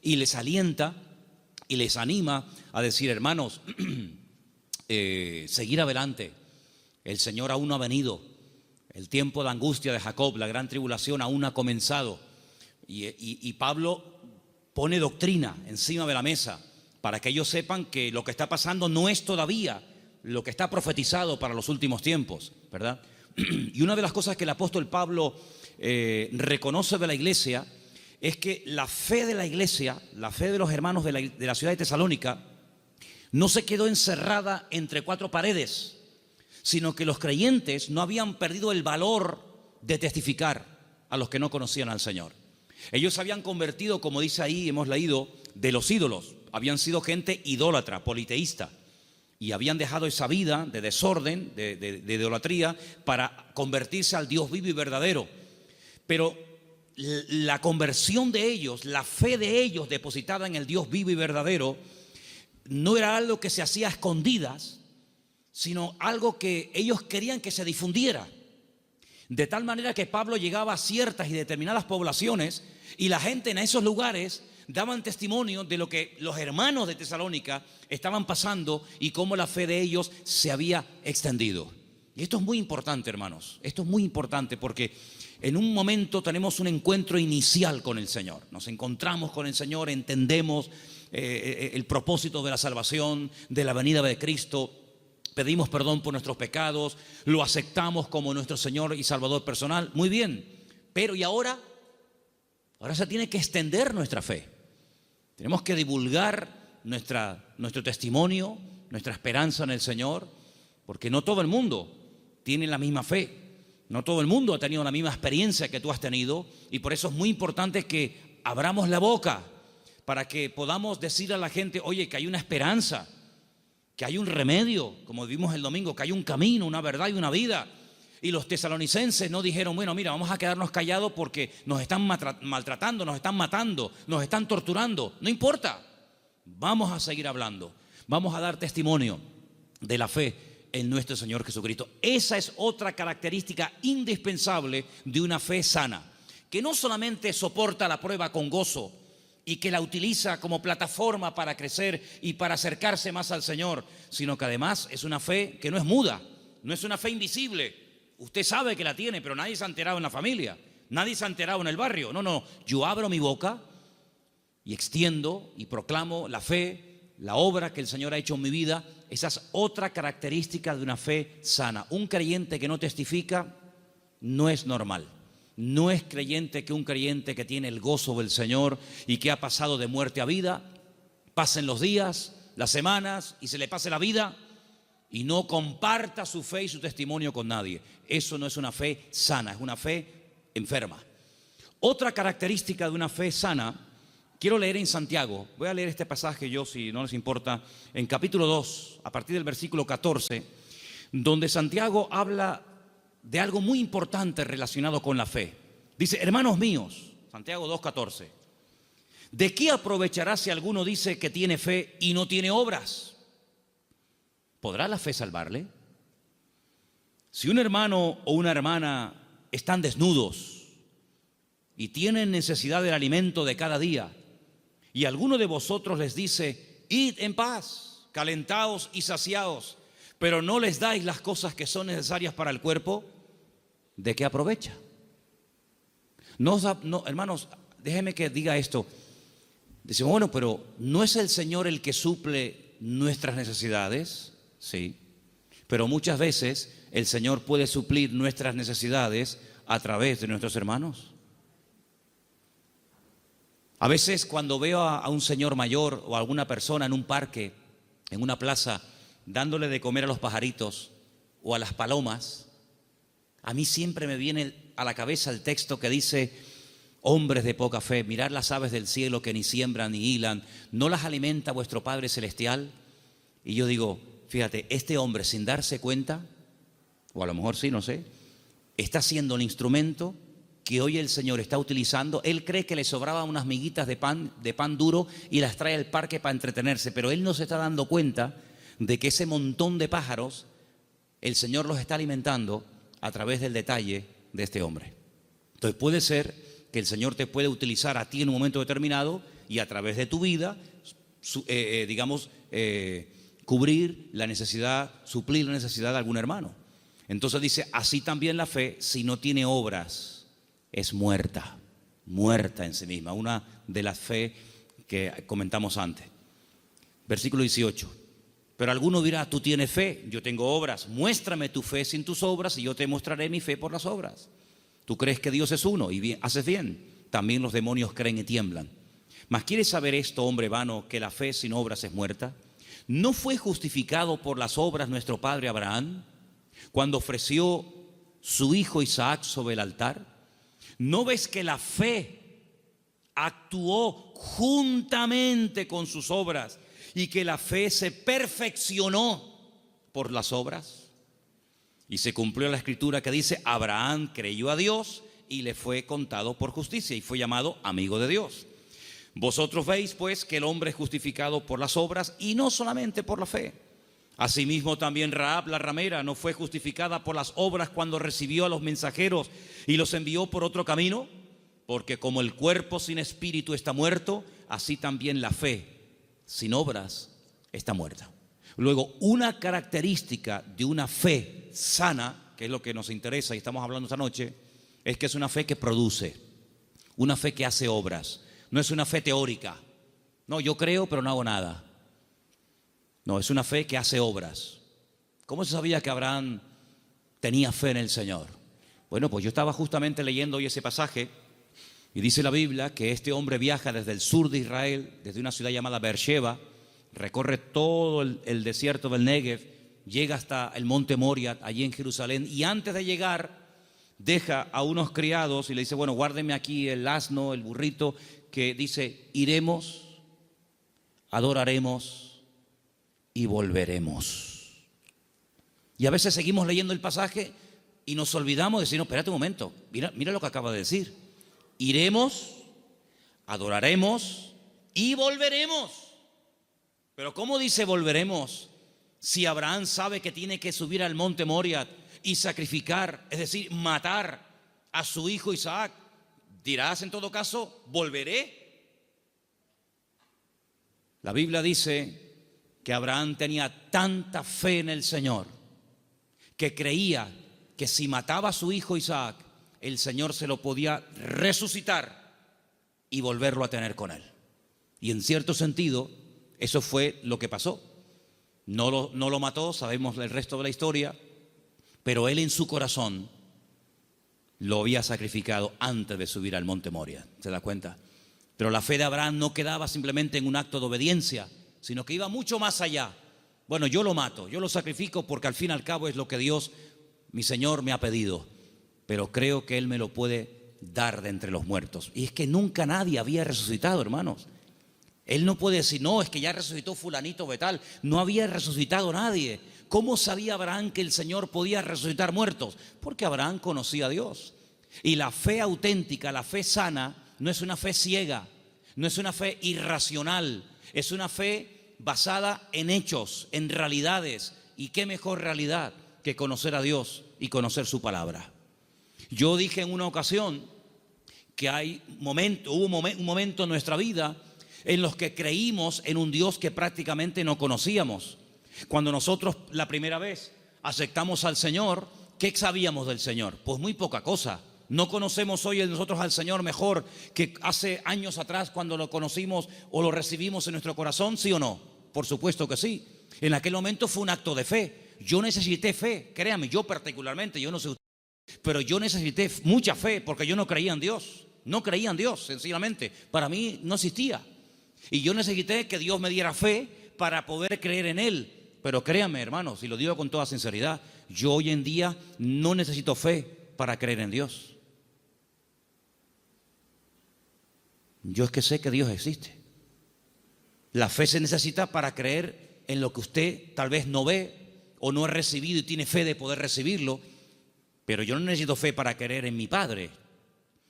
y les alienta y les anima a decir, hermanos, seguir adelante. El Señor aún no ha venido. El tiempo de angustia de Jacob, la gran tribulación aún ha comenzado. Y Pablo pone doctrina encima de la mesa para que ellos sepan que lo que está pasando no es todavía lo que está profetizado para los últimos tiempos, ¿verdad? Y una de las cosas que el apóstol Pablo reconoce de la iglesia es que la fe de la iglesia, la fe de los hermanos de la ciudad de Tesalónica, no se quedó encerrada entre cuatro paredes, sino que los creyentes no habían perdido el valor de testificar a los que no conocían al Señor. Ellos se habían convertido, como dice ahí, hemos leído, de los ídolos. Habían sido gente idólatra, politeísta, y habían dejado esa vida de desorden, de idolatría, para convertirse al Dios vivo y verdadero. Pero la conversión de ellos, la fe de ellos depositada en el Dios vivo y verdadero, no era algo que se hacía a escondidas, sino algo que ellos querían que se difundiera. De tal manera que Pablo llegaba a ciertas y determinadas poblaciones y la gente en esos lugares daban testimonio de lo que los hermanos de Tesalónica estaban pasando y cómo la fe de ellos se había extendido. Y esto es muy importante, hermanos. Esto es muy importante porque en un momento tenemos un encuentro inicial con el Señor. Nos encontramos con el Señor, entendemos el propósito de la salvación, de la venida de Cristo. pedimos perdón por nuestros pecados, lo aceptamos como nuestro Señor y Salvador personal. Muy bien, pero ¿y ahora? Ahora se tiene que extender nuestra fe. Tenemos que divulgar nuestro testimonio, nuestra esperanza en el Señor, porque no todo el mundo tiene la misma fe. No todo el mundo ha tenido la misma experiencia que tú has tenido, y por eso es muy importante que abramos la boca para que podamos decir a la gente, oye, que hay una esperanza, que hay un remedio, como vimos el domingo, que hay un camino, una verdad y una vida. Y los tesalonicenses no dijeron, bueno, mira, vamos a quedarnos callados porque nos están maltratando, nos están matando, nos están torturando. No importa, vamos a seguir hablando, vamos a dar testimonio de la fe en nuestro Señor Jesucristo. Esa es otra característica indispensable de una fe sana, que no solamente soporta la prueba con gozo y que la utiliza como plataforma para crecer y para acercarse más al Señor, sino que además es una fe que no es muda, no es una fe invisible. Usted sabe que la tiene, pero nadie se ha enterado en la familia, nadie se ha enterado en el barrio. No, yo abro mi boca y extiendo y proclamo la fe, la obra que el Señor ha hecho en mi vida. Esa es otra característica de una fe sana. Un creyente que no testifica no es normal. No es creyente que un creyente que tiene el gozo del Señor y que ha pasado de muerte a vida, pasen los días, las semanas y se le pase la vida y no comparta su fe y su testimonio con nadie. Eso no es una fe sana, es una fe enferma. Otra característica de una fe sana, quiero leer en Santiago. Voy a leer este pasaje yo, si no les importa, en capítulo 2, a partir del versículo 14, donde Santiago habla de algo muy importante relacionado con la fe. Dice, hermanos míos, Santiago 2:14, ¿de qué aprovechará si alguno dice que tiene fe y no tiene obras? ¿Podrá la fe salvarle? Si un hermano o una hermana están desnudos y tienen necesidad del alimento de cada día, y alguno de vosotros les dice, id en paz, calentaos y saciaos, pero no les dais las cosas que son necesarias para el cuerpo, ¿de qué aprovecha? No, hermanos, déjenme que diga esto. Decimos, bueno, pero ¿no es el Señor el que suple nuestras necesidades? Sí, pero muchas veces el Señor puede suplir nuestras necesidades a través de nuestros hermanos. A veces cuando veo a un señor mayor o a alguna persona en un parque, en una plaza, dándole de comer a los pajaritos o a las palomas, a mí siempre me viene a la cabeza el texto que dice, hombres de poca fe, mirad las aves del cielo que ni siembran ni hilan, ¿no las alimenta vuestro Padre Celestial? Y yo digo, fíjate, este hombre sin darse cuenta, o a lo mejor sí, no sé, está siendo un instrumento que hoy el Señor está utilizando. Él cree que le sobraban unas miguitas de pan duro y las trae al parque para entretenerse, pero él no se está dando cuenta de que ese montón de pájaros, el Señor los está alimentando a través del detalle de este hombre. Entonces puede ser que el Señor te puede utilizar a ti en un momento determinado y a través de tu vida, cubrir la necesidad, suplir la necesidad de algún hermano. Entonces dice, así también la fe, si no tiene obras, es muerta en sí misma. Una de las fe que comentamos antes. Versículo 18. Pero alguno dirá, tú tienes fe, yo tengo obras. Muéstrame tu fe sin tus obras y yo te mostraré mi fe por las obras. Tú crees que Dios es uno y bien, haces bien. También los demonios creen y tiemblan. Mas ¿quieres saber esto, hombre vano, que la fe sin obras es muerta? ¿No fue justificado por las obras nuestro padre Abraham cuando ofreció su hijo Isaac sobre el altar? ¿No ves que la fe actuó juntamente con sus obras y que la fe se perfeccionó por las obras? Y se cumplió la escritura que dice, Abraham creyó a Dios y le fue contado por justicia y fue llamado amigo de Dios. Vosotros veis pues que el hombre es justificado por las obras y no solamente por la fe. Asimismo también Rahab la ramera no fue justificada por las obras cuando recibió a los mensajeros y los envió por otro camino, porque como el cuerpo sin espíritu está muerto, así también la fe sin obras está muerta. Luego, una característica de una fe sana, que es lo que nos interesa y estamos hablando esta noche, es que es una fe que produce, una fe que hace obras. No es una fe teórica. No, yo creo pero no hago nada. No, es una fe que hace obras. ¿Cómo se sabía que Abraham tenía fe en el Señor? Bueno, pues yo estaba justamente leyendo hoy ese pasaje y dice la Biblia que este hombre viaja desde el sur de Israel, desde una ciudad llamada Beersheba, recorre todo el desierto del Negev, llega hasta el monte Moria, allí en Jerusalén, y antes de llegar deja a unos criados y le dice, bueno, guárdeme aquí el asno, el burrito, que dice, iremos, adoraremos y volveremos. Y a veces seguimos leyendo el pasaje y nos olvidamos de decir, no, espérate un momento, mira lo que acaba de decir. Iremos, adoraremos y volveremos. Pero ¿cómo dice volveremos si Abraham sabe que tiene que subir al monte Moria y sacrificar, es decir, matar a su hijo Isaac? Dirás en todo caso, volveré. La Biblia dice que Abraham tenía tanta fe en el Señor que creía que si mataba a su hijo Isaac, el Señor se lo podía resucitar y volverlo a tener con él. Y en cierto sentido, eso fue lo que pasó. No lo mató, sabemos el resto de la historia, pero él en su corazón lo había sacrificado antes de subir al monte Moria. ¿Se da cuenta? Pero la fe de Abraham no quedaba simplemente en un acto de obediencia, sino que iba mucho más allá. Bueno, yo lo mato, yo lo sacrifico porque al fin y al cabo es lo que Dios, mi Señor, me ha pedido, pero creo que Él me lo puede dar de entre los muertos. Y es que nunca nadie había resucitado, hermanos. Él no puede decir, no, es que ya resucitó fulanito de tal. No había resucitado nadie. ¿Cómo sabía Abraham que el Señor podía resucitar muertos? Porque Abraham conocía a Dios. Y la fe auténtica, la fe sana, no es una fe ciega, no es una fe irracional, es una fe basada en hechos, en realidades. Y qué mejor realidad que conocer a Dios y conocer su palabra. Yo dije en una ocasión que hubo un momento en nuestra vida en los que creímos en un Dios que prácticamente no conocíamos. Cuando nosotros la primera vez aceptamos al Señor, ¿qué sabíamos del Señor? Pues muy poca cosa. No conocemos hoy nosotros al Señor mejor que hace años atrás cuando lo conocimos o lo recibimos en nuestro corazón, ¿sí o no? Por supuesto que sí. En aquel momento fue un acto de fe. Yo necesité fe, créame, yo particularmente, yo no sé usted, pero yo necesité mucha fe porque yo no creía en Dios. No creía en Dios, sencillamente. Para mí no existía. Y yo necesité que Dios me diera fe para poder creer en Él. Pero créanme, hermanos, y lo digo con toda sinceridad, yo hoy en día no necesito fe para creer en Dios. Yo es que sé que Dios existe. La fe se necesita para creer en lo que usted tal vez no ve o no ha recibido y tiene fe de poder recibirlo. Pero yo no necesito fe para creer en mi Padre.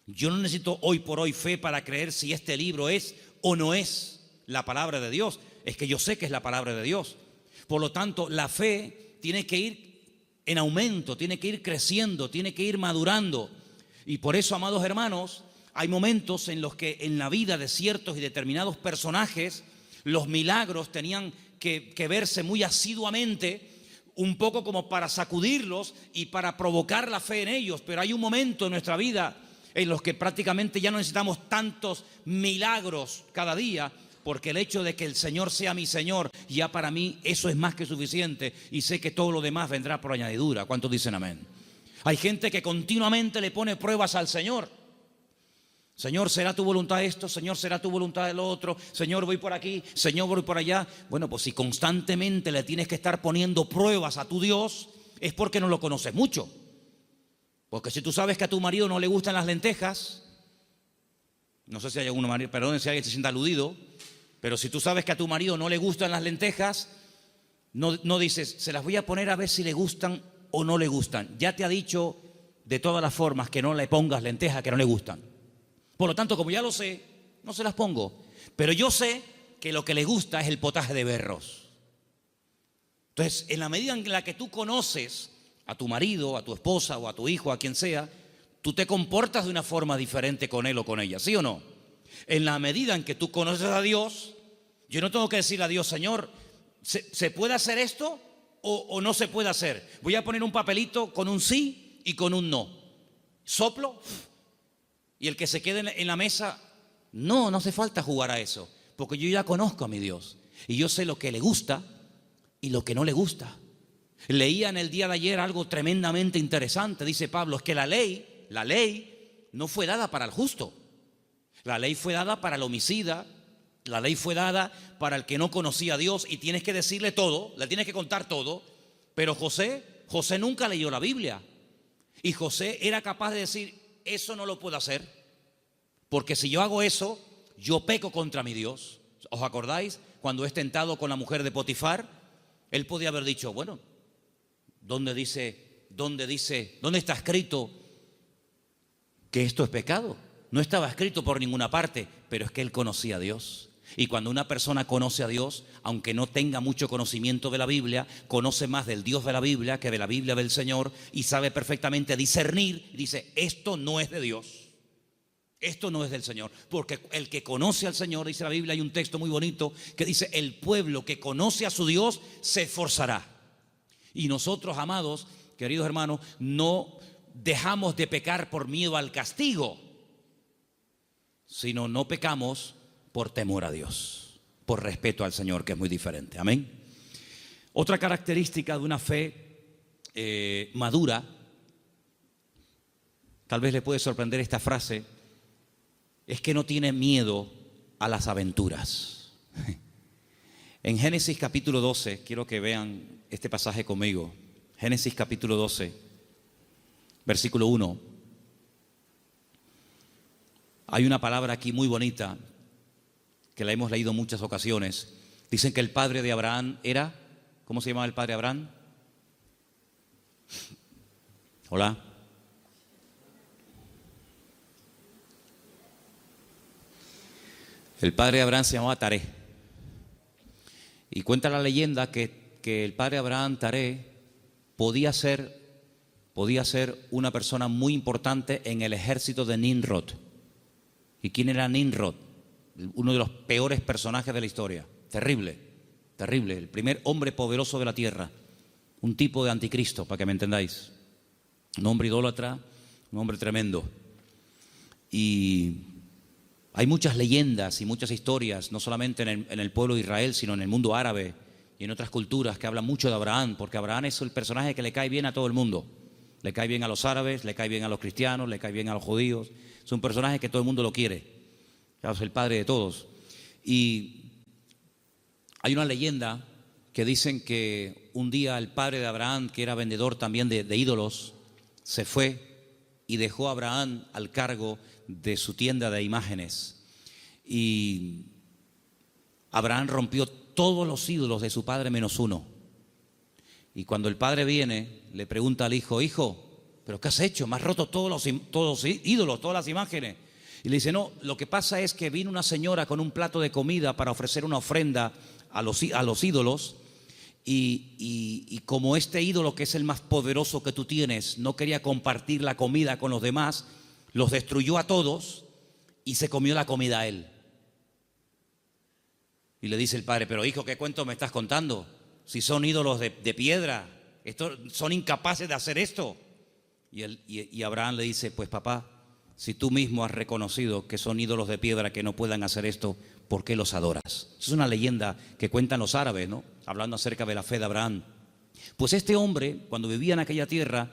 Yo no necesito hoy por hoy fe para creer si este libro es o no es la palabra de Dios. Es que yo sé que es la palabra de Dios. Por lo tanto, la fe tiene que ir en aumento, tiene que ir creciendo, tiene que ir madurando. Y por eso, amados hermanos, hay momentos en los que en la vida de ciertos y determinados personajes los milagros tenían que verse muy asiduamente, un poco como para sacudirlos y para provocar la fe en ellos. Pero hay un momento en nuestra vida en los que prácticamente ya no necesitamos tantos milagros cada día, porque el hecho de que el Señor sea mi Señor, ya para mí eso es más que suficiente, y sé que todo lo demás vendrá por añadidura. ¿Cuántos dicen amén? Hay gente que continuamente le pone pruebas al Señor. Señor, ¿será tu voluntad esto? Señor, ¿será tu voluntad lo otro? Señor, voy por aquí, Señor, voy por allá. Bueno, pues si constantemente le tienes que estar poniendo pruebas a tu Dios, es porque no lo conoces mucho. Porque si tú sabes que a tu marido no le gustan las lentejas, no sé si hay algún marido, perdón si alguien se sienta aludido, pero si tú sabes que a tu marido no le gustan las lentejas, no dices, se las voy a poner a ver si le gustan o no le gustan. Ya te ha dicho de todas las formas que no le pongas lentejas que no le gustan. Por lo tanto, como ya lo sé, no se las pongo. Pero yo sé que lo que le gusta es el potaje de berros. Entonces, en la medida en la que tú conoces a tu marido, a tu esposa o a tu hijo, a quien sea, tú te comportas de una forma diferente con él o con ella, ¿sí o no? En la medida en que tú conoces a Dios, yo no tengo que decirle a Dios, Señor, ¿se puede hacer esto o no se puede hacer? Voy a poner un papelito con un sí y con un no. Soplo y el que se quede en la mesa, no hace falta jugar a eso, porque yo ya conozco a mi Dios y yo sé lo que le gusta y lo que no le gusta. Leía en el día de ayer algo tremendamente interesante. Dice Pablo, es que la ley no fue dada para el justo. La ley fue dada para el homicida. La ley fue dada para el que no conocía a Dios y tienes que decirle todo, le tienes que contar todo. Pero José nunca leyó la Biblia. Y José era capaz de decir, eso no lo puedo hacer, porque si yo hago eso, yo peco contra mi Dios. ¿Os acordáis? Cuando es tentado con la mujer de Potifar, él podía haber dicho, bueno, ¿dónde está escrito que esto es pecado? No estaba escrito por ninguna parte, pero es que él conocía a Dios. Y cuando una persona conoce a Dios, aunque no tenga mucho conocimiento de la Biblia, conoce más del Dios de la Biblia que de la Biblia del Señor y sabe perfectamente discernir y dice, esto no es de Dios, esto no es del Señor. Porque el que conoce al Señor, dice la Biblia, hay un texto muy bonito que dice, el pueblo que conoce a su Dios se esforzará. Y nosotros, amados, queridos hermanos, no dejamos de pecar por miedo al castigo, sino no pecamos por temor a Dios, por respeto al Señor, que es muy diferente. Amén. Otra característica de una fe madura, tal vez le puede sorprender esta frase, es que no tiene miedo a las aventuras. En Génesis capítulo 12, quiero que vean este pasaje conmigo. Génesis capítulo 12, versículo 1. Hay una palabra aquí muy bonita que la hemos leído en muchas ocasiones. Dicen que el padre de Abraham era, ¿cómo se llamaba el padre de Abraham? Hola. El padre de Abraham se llamaba Taré. Y cuenta la leyenda que el padre de Abraham, Taré, podía ser una persona muy importante en el ejército de Nimrod. ¿Y quién era Nimrod? Uno de los peores personajes de la historia. Terrible, terrible. El primer hombre poderoso de la tierra. Un tipo de anticristo, para que me entendáis. Un hombre idólatra, un hombre tremendo. Y hay muchas leyendas y muchas historias, no solamente en el pueblo de Israel, sino en el mundo árabe y en otras culturas que hablan mucho de Abraham, porque Abraham es el personaje que le cae bien a todo el mundo. Le cae bien a los árabes, le cae bien a los cristianos, le cae bien a los judíos. Es un personaje que todo el mundo lo quiere. Es el padre de todos. Y hay una leyenda que dicen que un día el padre de Abraham, que era vendedor también de ídolos, se fue y dejó a Abraham al cargo de su tienda de imágenes. Y Abraham rompió todos los ídolos de su padre menos uno. Y cuando el padre viene, le pregunta al hijo, hijo, ¿pero qué has hecho? Me has roto todos los ídolos, todas las imágenes. Y le dice, no, lo que pasa es que vino una señora con un plato de comida para ofrecer una ofrenda a los ídolos y como este ídolo, que es el más poderoso que tú tienes, no quería compartir la comida con los demás, los destruyó a todos y se comió la comida a él. Y le dice el padre, pero hijo, ¿qué cuento me estás contando? Si son ídolos de piedra, son incapaces de hacer esto. Y Abraham le dice, pues papá, si tú mismo has reconocido que son ídolos de piedra que no puedan hacer esto, ¿por qué los adoras? Es una leyenda que cuentan los árabes, ¿no? Hablando acerca de la fe de Abraham. Pues este hombre, cuando vivía en aquella tierra,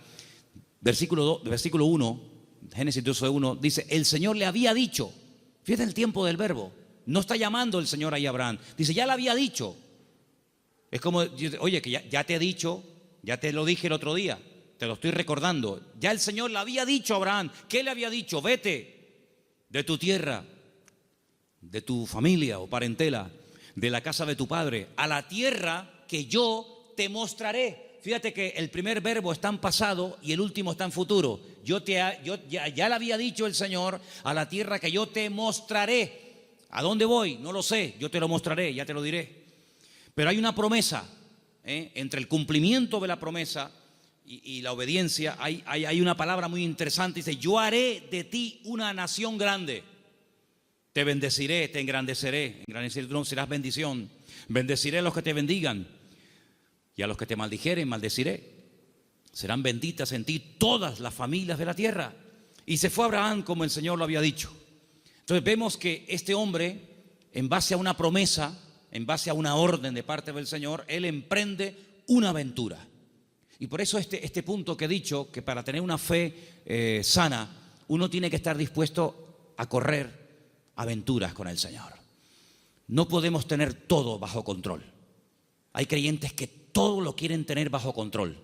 versículo 1, Génesis 12:1, dice, el Señor le había dicho, fíjate el tiempo del verbo, no está llamando el Señor ahí a Abraham, dice, ya le había dicho. Es como, oye, que ya te he dicho, ya te lo dije el otro día, te lo estoy recordando. Ya el Señor le había dicho a Abraham. ¿Qué le había dicho? Vete de tu tierra, de tu familia o parentela, de la casa de tu padre, a la tierra que yo te mostraré. Fíjate que el primer verbo está en pasado y el último está en futuro. Ya le había dicho el Señor, a la tierra que yo te mostraré. ¿A dónde voy? No lo sé, yo te lo mostraré, ya te lo diré. Pero hay una promesa, entre el cumplimiento de la promesa y la obediencia, hay una palabra muy interesante. Dice, yo haré de ti una nación grande. Te bendeciré, te engrandeceré. Engrandeceré, tú no serás bendición. Bendeciré a los que te bendigan. Y a los que te maldijeren, maldeciré. Serán benditas en ti todas las familias de la tierra. Y se fue Abraham como el Señor lo había dicho. Entonces vemos que este hombre, en base a una promesa, en base a una orden de parte del Señor, él emprende una aventura. Y por eso este punto que he dicho, que para tener una fe sana, uno tiene que estar dispuesto a correr aventuras con el Señor. No podemos tener todo bajo control. Hay creyentes que todo lo quieren tener bajo control.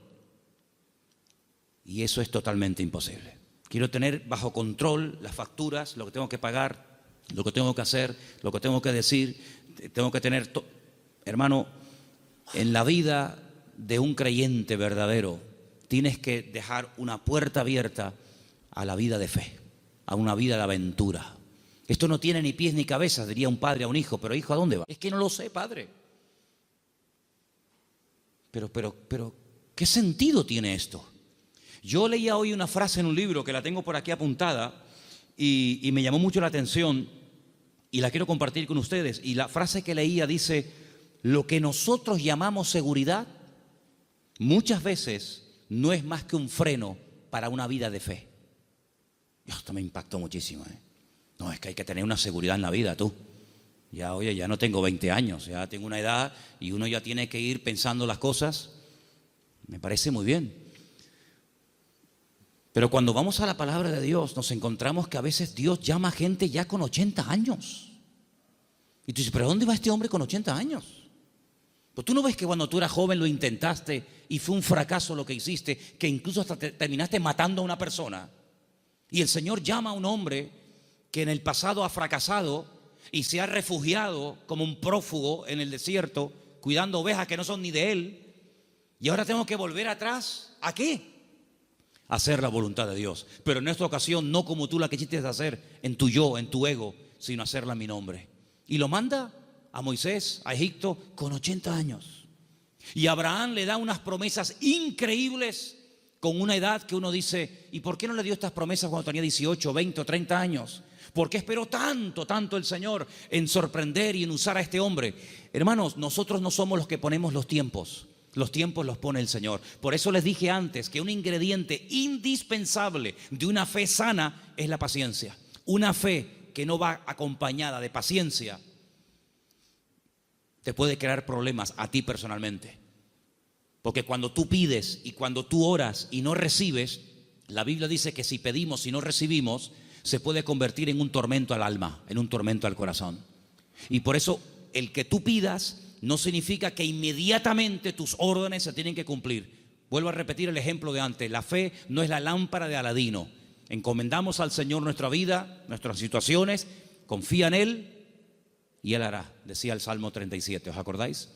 Y eso es totalmente imposible. Quiero tener bajo control las facturas, lo que tengo que pagar, lo que tengo que hacer, lo que tengo que decir. Tengo que tener... Hermano, en la vida de un creyente verdadero, tienes que dejar una puerta abierta a la vida de fe, a una vida de aventura. Esto no tiene ni pies ni cabeza, diría un padre a un hijo, pero hijo, ¿a dónde va? Es que no lo sé, padre. Pero, ¿qué sentido tiene esto? Yo leía hoy una frase en un libro que la tengo por aquí apuntada y me llamó mucho la atención y la quiero compartir con ustedes. Y la frase que leía dice: lo que nosotros llamamos seguridad muchas veces no es más que un freno para una vida de fe. Esto me impactó muchísimo. No, es que hay que tener una seguridad en la vida, tú. Ya, oye, ya no tengo 20 años, ya tengo una edad y uno ya tiene que ir pensando las cosas. Me parece muy bien. Pero cuando vamos a la palabra de Dios, nos encontramos que a veces Dios llama a gente ya con 80 años. Y tú dices, ¿pero dónde va este hombre con 80 años? Pues tú no ves que cuando tú eras joven lo intentaste y fue un fracaso lo que hiciste, que incluso hasta terminaste matando a una persona. Y el Señor llama a un hombre que en el pasado ha fracasado y se ha refugiado como un prófugo en el desierto, cuidando ovejas que no son ni de él. Y ahora tengo que volver atrás. ¿A qué? A hacer la voluntad de Dios. Pero en esta ocasión no como tú la quisiste hacer en tu yo, en tu ego, sino hacerla en mi nombre. Y lo manda a Moisés, a Egipto, con 80 años. Y Abraham le da unas promesas increíbles con una edad que uno dice, ¿y por qué no le dio estas promesas cuando tenía 18, 20 o 30 años? ¿Por qué esperó tanto el Señor en sorprender y en usar a este hombre? Hermanos, nosotros no somos los que ponemos los tiempos. Los tiempos los pone el Señor. Por eso les dije antes que un ingrediente indispensable de una fe sana es la paciencia. Una fe que no va acompañada de paciencia te puede crear problemas a ti personalmente. Porque cuando tú pides y cuando tú oras y no recibes, la Biblia dice que si pedimos y no recibimos, se puede convertir en un tormento al alma, en un tormento al corazón. Y por eso el que tú pidas no significa que inmediatamente tus órdenes se tienen que cumplir. Vuelvo a repetir el ejemplo de antes. La fe no es la lámpara de Aladino. Encomendamos al Señor nuestra vida, nuestras situaciones, confía en Él y Él hará, decía el Salmo 37, ¿os acordáis?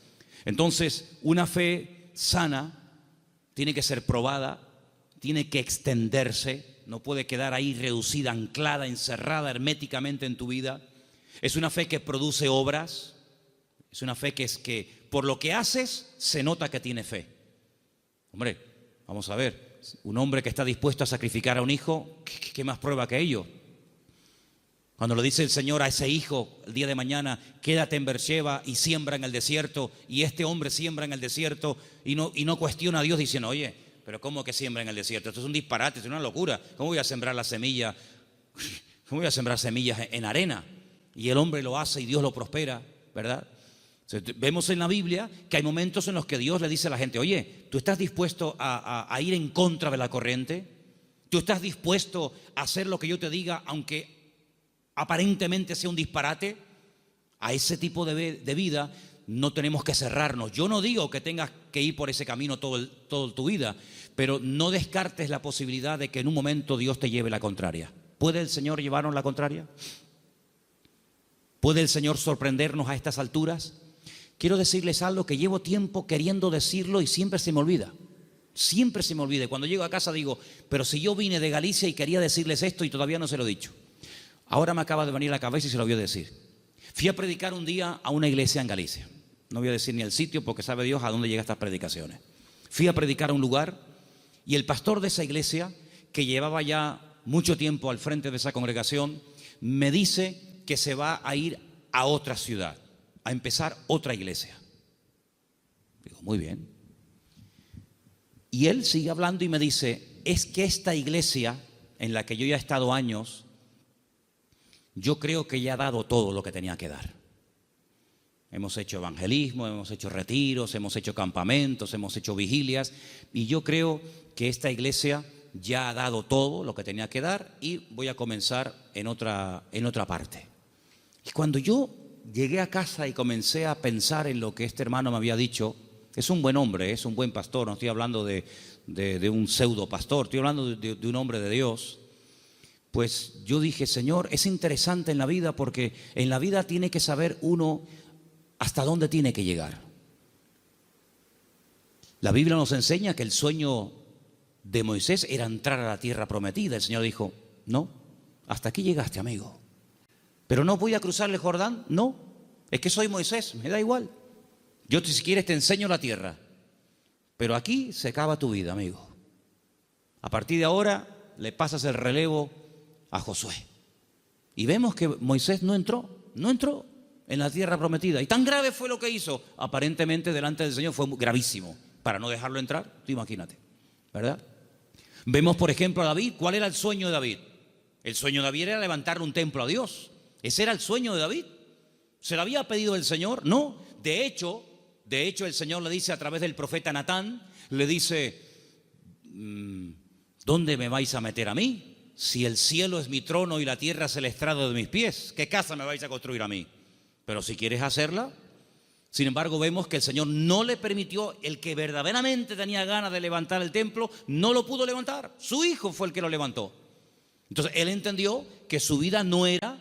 Entonces, una fe sana tiene que ser probada, tiene que extenderse, no puede quedar ahí reducida, anclada, encerrada herméticamente en tu vida. Es una fe que produce obras. Es una fe que es que por lo que haces se nota que tiene fe. Hombre, vamos a ver, un hombre que está dispuesto a sacrificar a un hijo, ¿qué más prueba que ello? Cuando le dice el Señor a ese hijo el día de mañana, quédate en Beersheba y siembra en el desierto, y este hombre siembra en el desierto y no cuestiona a Dios diciendo, oye, pero ¿cómo que siembra en el desierto? Esto es un disparate, es una locura. ¿Cómo voy a sembrar la semilla? ¿Cómo voy a sembrar semillas en arena? Y el hombre lo hace y Dios lo prospera, ¿verdad? Vemos en la Biblia que hay momentos en los que Dios le dice a la gente, oye, ¿tú estás dispuesto a ir en contra de la corriente? ¿Tú estás dispuesto a hacer lo que yo te diga, aunque aparentemente sea un disparate? A ese tipo de vida no tenemos que cerrarnos. Yo no digo que tengas que ir por ese camino toda tu vida, pero no descartes la posibilidad de que en un momento Dios te lleve la contraria. ¿Puede el Señor llevarnos la contraria? ¿Puede el Señor sorprendernos a estas alturas? Quiero decirles algo que llevo tiempo queriendo decirlo y siempre se me olvida. Siempre se me olvida. Cuando llego a casa digo, pero si yo vine de Galicia y quería decirles esto y todavía no se lo he dicho. Ahora me acaba de venir a la cabeza y se lo voy a decir. Fui a predicar un día a una iglesia en Galicia. No voy a decir ni el sitio porque sabe Dios a dónde llegan estas predicaciones. Fui a predicar a un lugar y el pastor de esa iglesia, que llevaba ya mucho tiempo al frente de esa congregación, me dice que se va a ir a otra ciudad, a empezar otra iglesia. Digo, muy bien. Y él sigue hablando y me dice, es que esta iglesia en la que yo ya he estado años, yo creo que ya ha dado todo lo que tenía que dar. hemos hecho evangelismo, hemos hecho retiros, hemos hecho campamentos, hemos hecho vigilias, y yo creo que esta iglesia ya ha dado todo lo que tenía que dar, y voy a comenzar en otra parte. Y cuando yo llegué a casa y comencé a pensar en lo que este hermano me había dicho, es un buen hombre, es un buen pastor, no estoy hablando de un pseudo pastor, estoy hablando de un hombre de Dios. Pues yo dije, Señor, es interesante en la vida, porque en la vida tiene que saber uno hasta dónde tiene que llegar. La Biblia nos enseña que el sueño de Moisés era entrar a la tierra prometida. El Señor dijo, no, hasta aquí llegaste, amigo. Pero no voy a cruzar el Jordán, no, es que soy Moisés, me da igual. Yo si quieres te enseño la tierra, pero aquí se acaba tu vida, amigo. A partir de ahora le pasas el relevo a Josué. Y vemos que Moisés no entró en la tierra prometida. Y tan grave fue lo que hizo, aparentemente delante del Señor fue gravísimo, para no dejarlo entrar, tú imagínate, ¿verdad? Vemos, por ejemplo, a David. ¿Cuál era el sueño de David? El sueño de David era levantarle un templo a Dios. Ese era el sueño de David. ¿Se lo había pedido el Señor? No. De hecho, el Señor le dice a través del profeta Natán, le dice, ¿dónde me vais a meter a mí? Si el cielo es mi trono y la tierra es el estrado de mis pies, ¿qué casa me vais a construir a mí? Pero si quieres hacerla. Sin embargo, vemos que el Señor no le permitió. El que verdaderamente tenía ganas de levantar el templo, no lo pudo levantar. Su hijo fue el que lo levantó. Entonces, él entendió que su vida no era,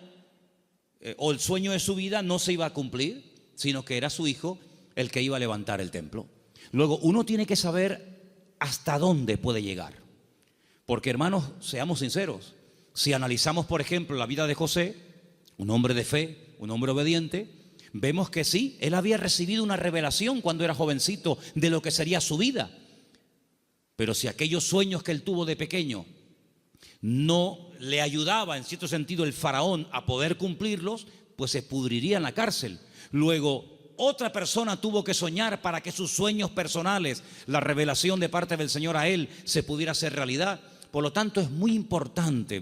o el sueño de su vida no se iba a cumplir, sino que era su hijo el que iba a levantar el templo. Luego, uno tiene que saber hasta dónde puede llegar. Porque, hermanos, seamos sinceros, si analizamos, por ejemplo, la vida de José, un hombre de fe, un hombre obediente, vemos que sí, él había recibido una revelación cuando era jovencito de lo que sería su vida. Pero si aquellos sueños que él tuvo de pequeño no le ayudaba, en cierto sentido, el faraón a poder cumplirlos, pues se pudriría en la cárcel. Luego, otra persona tuvo que soñar para que sus sueños personales, la revelación de parte del Señor a él, se pudiera hacer realidad. Por lo tanto, es muy importante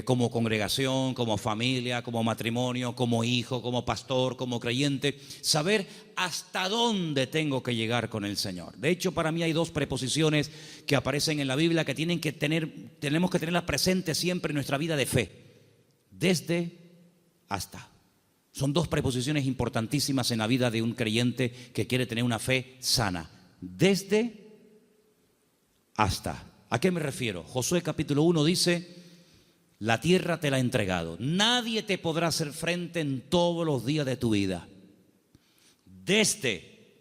como congregación, como familia, como matrimonio, como hijo, como pastor, como creyente, saber hasta dónde tengo que llegar con el Señor. De hecho, para mí hay dos preposiciones que aparecen en la Biblia que tenemos que tenerlas presentes siempre en nuestra vida de fe. Desde, hasta. Son dos preposiciones importantísimas en la vida de un creyente que quiere tener una fe sana. Desde, hasta. ¿A qué me refiero? Josué capítulo 1 dice, la tierra te la he entregado. Nadie te podrá hacer frente en todos los días de tu vida. Desde,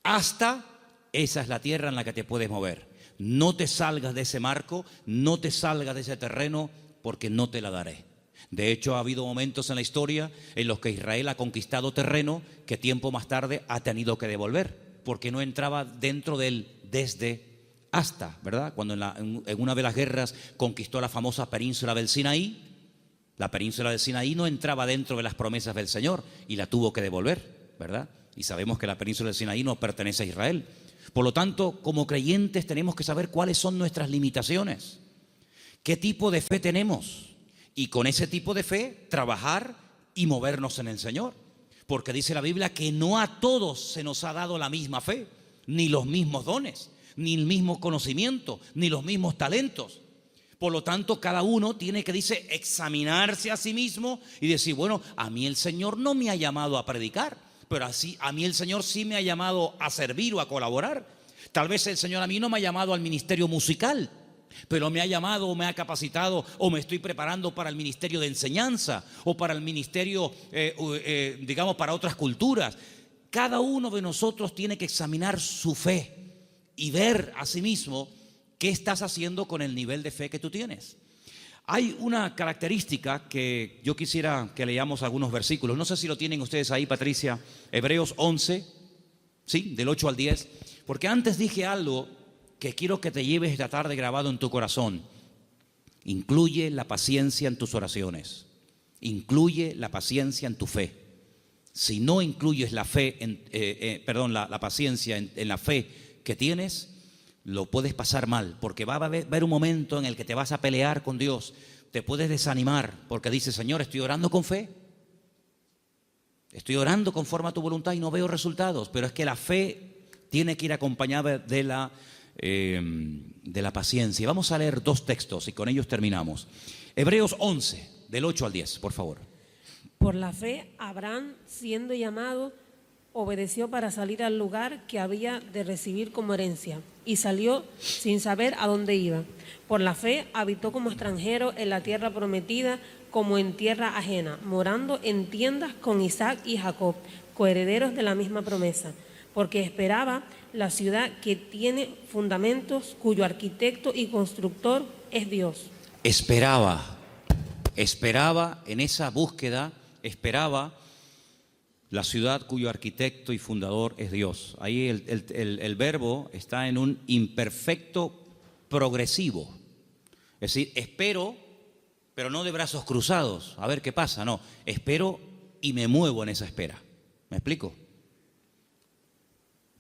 hasta, esa es la tierra en la que te puedes mover. No te salgas de ese marco, no te salgas de ese terreno, porque no te la daré. De hecho, ha habido momentos en la historia en los que Israel ha conquistado terreno que tiempo más tarde ha tenido que devolver, porque no entraba dentro del desde, hasta, ¿verdad? Cuando en una de las guerras conquistó la famosa península del Sinaí, la península del Sinaí no entraba dentro de las promesas del Señor y la tuvo que devolver, ¿verdad? Y sabemos que la península del Sinaí no pertenece a Israel. Por lo tanto, como creyentes tenemos que saber cuáles son nuestras limitaciones, qué tipo de fe tenemos, y con ese tipo de fe trabajar y movernos en el Señor. Porque dice la Biblia que no a todos se nos ha dado la misma fe, ni los mismos dones, ni el mismo conocimiento, ni los mismos talentos. Por lo tanto, cada uno tiene que, dice, examinarse a sí mismo y decir, bueno, a mí el Señor no me ha llamado a predicar, pero así a mí el Señor sí me ha llamado a servir o a colaborar. Tal vez el Señor a mí no me ha llamado al ministerio musical, pero me ha llamado o me ha capacitado o me estoy preparando para el ministerio de enseñanza o para el ministerio, digamos, para otras culturas. Cada uno de nosotros tiene que examinar su fe y ver a sí mismo qué estás haciendo con el nivel de fe que tú tienes. Hay una característica que yo quisiera que leamos algunos versículos. No sé si lo tienen ustedes ahí, Patricia. Hebreos 11, ¿sí? Del 8 al 10. Porque antes dije algo que quiero que te lleves esta tarde grabado en tu corazón. Incluye la paciencia en tus oraciones. Incluye la paciencia en tu fe. Si no incluyes la fe, la paciencia en la fe que tienes, lo puedes pasar mal, porque va a haber un momento en el que te vas a pelear con Dios, te puedes desanimar, porque dices, Señor, estoy orando con fe, Estoy orando conforme a tu voluntad y no veo resultados, pero es que la fe tiene que ir acompañada de la paciencia. Vamos a leer 2 textos y con ellos terminamos. Hebreos 11, del 8 al 10, por favor. Por la fe, Abraham, siendo llamado, obedeció para salir al lugar que había de recibir como herencia, y salió sin saber a dónde iba. Por la fe, habitó como extranjero en la tierra prometida, como en tierra ajena, morando en tiendas con Isaac y Jacob, coherederos de la misma promesa, porque esperaba la ciudad que tiene fundamentos, cuyo arquitecto y constructor es Dios. Esperaba en esa búsqueda, esperaba la ciudad cuyo arquitecto y fundador es Dios. Ahí el verbo está en un imperfecto progresivo. Es decir, espero, pero no de brazos cruzados, a ver qué pasa, no. Espero y me muevo en esa espera. ¿Me explico?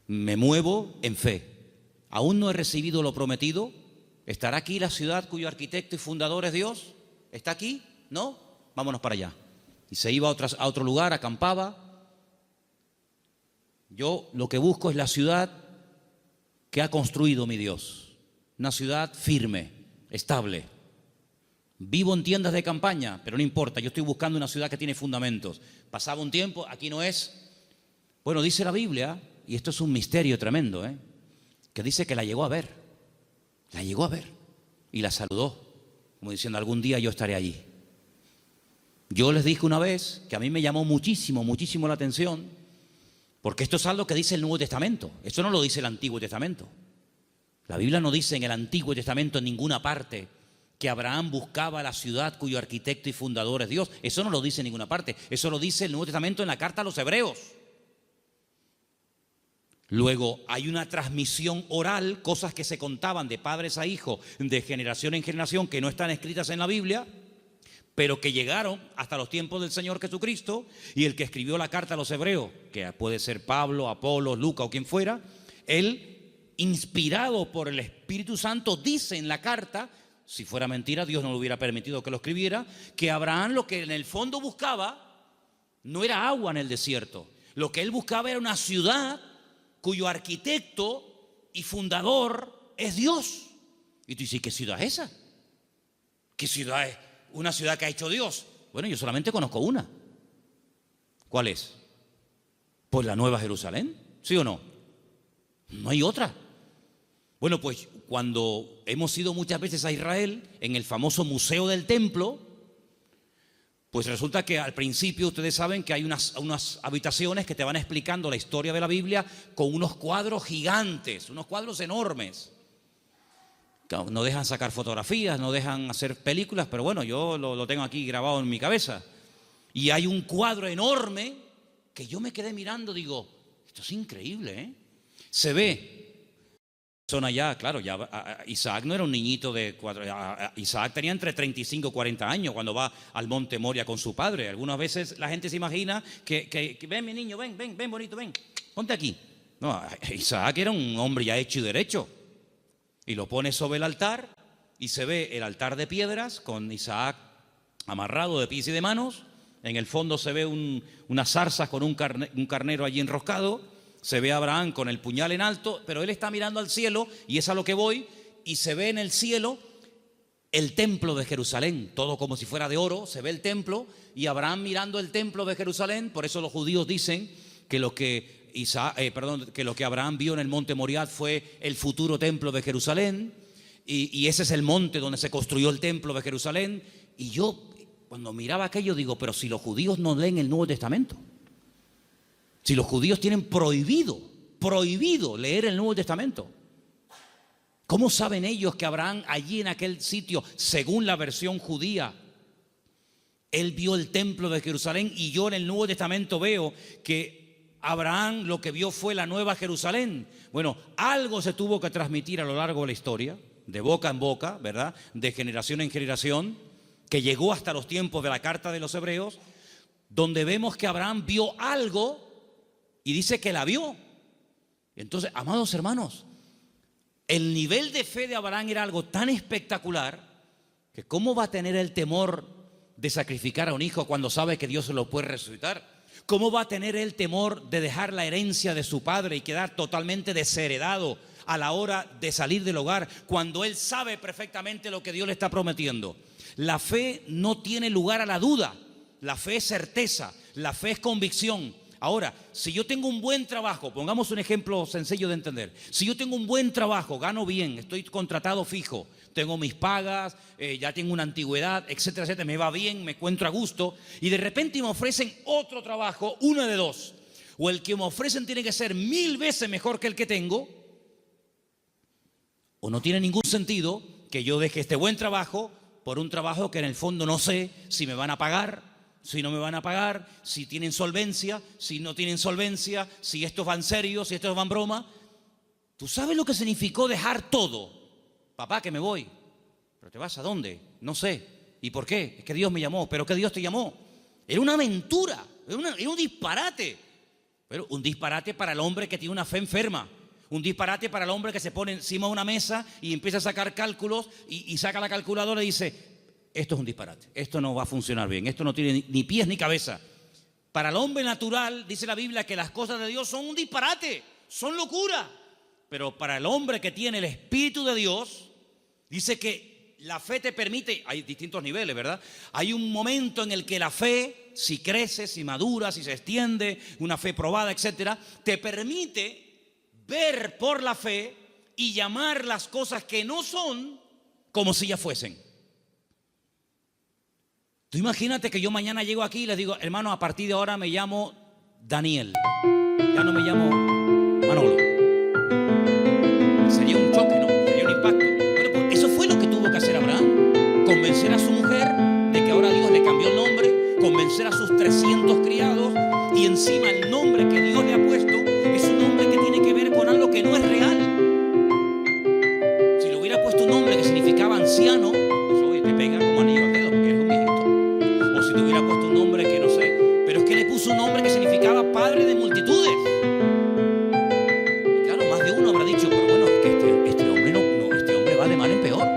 Me muevo en fe. Aún no he recibido lo prometido. ¿Estará aquí la ciudad cuyo arquitecto y fundador es Dios? ¿Está aquí? ¿No? Vámonos para allá. Y se iba a otro lugar, acampaba. Yo lo que busco es la ciudad que ha construido mi Dios. Una ciudad firme, estable. Vivo en tiendas de campaña, pero no importa, yo estoy buscando una ciudad que tiene fundamentos. Pasaba un tiempo, aquí no es. Bueno, dice la Biblia, y esto es un misterio tremendo, que dice que la llegó a ver. La llegó a ver y la saludó, como diciendo, algún día yo estaré allí. Yo les dije una vez que a mí me llamó muchísimo la atención, porque esto es algo que dice el Nuevo Testamento. Esto no lo dice el Antiguo Testamento. La Biblia no dice en el Antiguo Testamento en ninguna parte que Abraham buscaba la ciudad cuyo arquitecto y fundador es Dios. Eso no lo dice en ninguna parte. Eso lo dice el Nuevo Testamento en la carta a los Hebreos. Luego hay una transmisión oral, cosas que se contaban de padres a hijos, de generación en generación, que no están escritas en la Biblia, pero que llegaron hasta los tiempos del Señor Jesucristo, y el que escribió la carta a los Hebreos, que puede ser Pablo, Apolos, Lucas o quien fuera, él, inspirado por el Espíritu Santo, dice en la carta, si fuera mentira, Dios no le hubiera permitido que lo escribiera, que Abraham lo que en el fondo buscaba no era agua en el desierto. Lo que él buscaba era una ciudad cuyo arquitecto y fundador es Dios. Y tú dices, ¿qué ciudad es esa? ¿Qué ciudad es? ¿Una ciudad que ha hecho Dios? Bueno, yo solamente conozco una. ¿Cuál es? Pues la Nueva Jerusalén, ¿sí o no? No hay otra. Bueno, pues cuando hemos ido muchas veces a Israel, en el famoso Museo del Templo, pues resulta que al principio ustedes saben que hay unas habitaciones que te van explicando la historia de la Biblia con unos cuadros gigantes, unos cuadros enormes. No dejan sacar fotografías, no dejan hacer películas, pero bueno, yo lo tengo aquí grabado en mi cabeza. Y hay un cuadro enorme que yo me quedé mirando, digo, esto es increíble, ¿eh? Se ve. Son allá, claro, ya Isaac no era un niñito de 4, Isaac tenía entre 35 y 40 años cuando va al monte Moria con su padre. Algunas veces la gente se imagina que ven mi niño, ven bonito, ven, ponte aquí. No, Isaac era un hombre ya hecho y derecho. Y lo pone sobre el altar y se ve el altar de piedras con Isaac amarrado de pies y de manos. En el fondo se ve unas zarzas con un carnero allí enroscado. Se ve a Abraham con el puñal en alto, pero él está mirando al cielo, y es a lo que voy, y se ve en el cielo el templo de Jerusalén, todo como si fuera de oro, se ve el templo, y Abraham mirando el templo de Jerusalén. Por eso los judíos dicen que lo que Abraham vio en el monte Moriah fue el futuro templo de Jerusalén, y ese es el monte donde se construyó el templo de Jerusalén. Y yo, cuando miraba aquello, digo, pero si los judíos no leen el Nuevo Testamento, si los judíos tienen prohibido leer el Nuevo Testamento, ¿cómo saben ellos que Abraham allí en aquel sitio, según la versión judía, él vio el templo de Jerusalén? Y yo en el Nuevo Testamento veo que Abraham lo que vio fue la Nueva Jerusalén. Bueno, algo se tuvo que transmitir a lo largo de la historia, de boca en boca, ¿verdad? De generación en generación, que llegó hasta los tiempos de la carta de los Hebreos, donde vemos que Abraham vio algo. Y dice que la vio. Entonces, amados hermanos, el nivel de fe de Abraham era algo tan espectacular que ¿cómo va a tener el temor de sacrificar a un hijo cuando sabe que Dios se lo puede resucitar? ¿Cómo va a tener él temor de dejar la herencia de su padre y quedar totalmente desheredado a la hora de salir del hogar cuando él sabe perfectamente lo que Dios le está prometiendo? La fe no tiene lugar a la duda. La fe es certeza, la fe es convicción. Ahora, si yo tengo un buen trabajo, pongamos un ejemplo sencillo de entender. Si yo tengo un buen trabajo, gano bien, estoy contratado fijo, tengo mis pagas, ya tengo una antigüedad, etcétera, etcétera, me va bien, me encuentro a gusto, y de repente me ofrecen otro trabajo, una de dos. O el que me ofrecen tiene que ser 1000 veces mejor que el que tengo, o no tiene ningún sentido que yo deje este buen trabajo por un trabajo que en el fondo no sé si me van a pagar, si no me van a pagar, si tienen solvencia, si no tienen solvencia, si estos van serios, si estos van broma. ¿Tú sabes lo que significó dejar todo? Papá, que me voy. ¿Pero te vas a dónde? No sé. ¿Y por qué? Es que Dios me llamó. ¿Pero qué Dios te llamó? Era una aventura, era un disparate. Pero un disparate para el hombre que tiene una fe enferma. Un disparate para el hombre que se pone encima de una mesa y empieza a sacar cálculos y saca la calculadora y dice: esto es un disparate, esto no va a funcionar bien, esto no tiene ni pies ni cabeza. Para el hombre natural, dice la Biblia, que las cosas de Dios son un disparate, son locura. Pero para el hombre que tiene el Espíritu de Dios, dice que la fe te permite, hay distintos niveles, ¿verdad? Hay un momento en el que la fe, si crece, si madura, si se extiende, una fe probada, etcétera, te permite ver por la fe y llamar las cosas que no son como si ya fuesen. Tú imagínate que yo mañana llego aquí y les digo: hermano, a partir de ahora me llamo Daniel, ya no me llamo Manolo. Sería un choque, ¿no? Sería un impacto. Bueno, pues eso fue lo que tuvo que hacer Abraham: convencer a su mujer de que ahora Dios le cambió el nombre, convencer a sus 300 criados, y encima el nombre que Dios le ha puesto es un nombre que tiene que ver con algo que no es real. Si le hubiera puesto un nombre que significaba anciano, eso hoy te pega como anillo al dedo, porque eres un viejito. O si te hubiera puesto un nombre que no sé, pero es que le puso un nombre que significaba padre de multitudes. Y claro, más de uno habrá dicho: pero bueno, es que este hombre este hombre va de mal en peor.